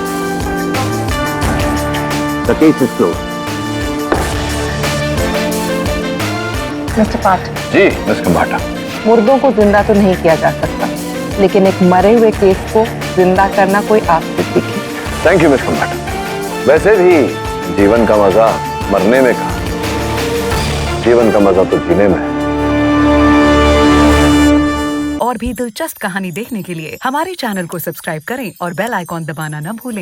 The case is closed. Mister पाठ। जी मिस खंबाटा। मुर्दों को जिंदा तो नहीं किया जा सकता, लेकिन एक मरे हुए केस को जिंदा करना कोई आस्तिक है। Thank you miss Khambata. वैसे भी जीवन का मजा मरने में कहा, जीवन का मजा तो जीने में है। और भी दिलचस्प कहानी देखने के लिए हमारे चैनल को सब्सक्राइब करें और बेल आइकॉन दबाना न भूलें।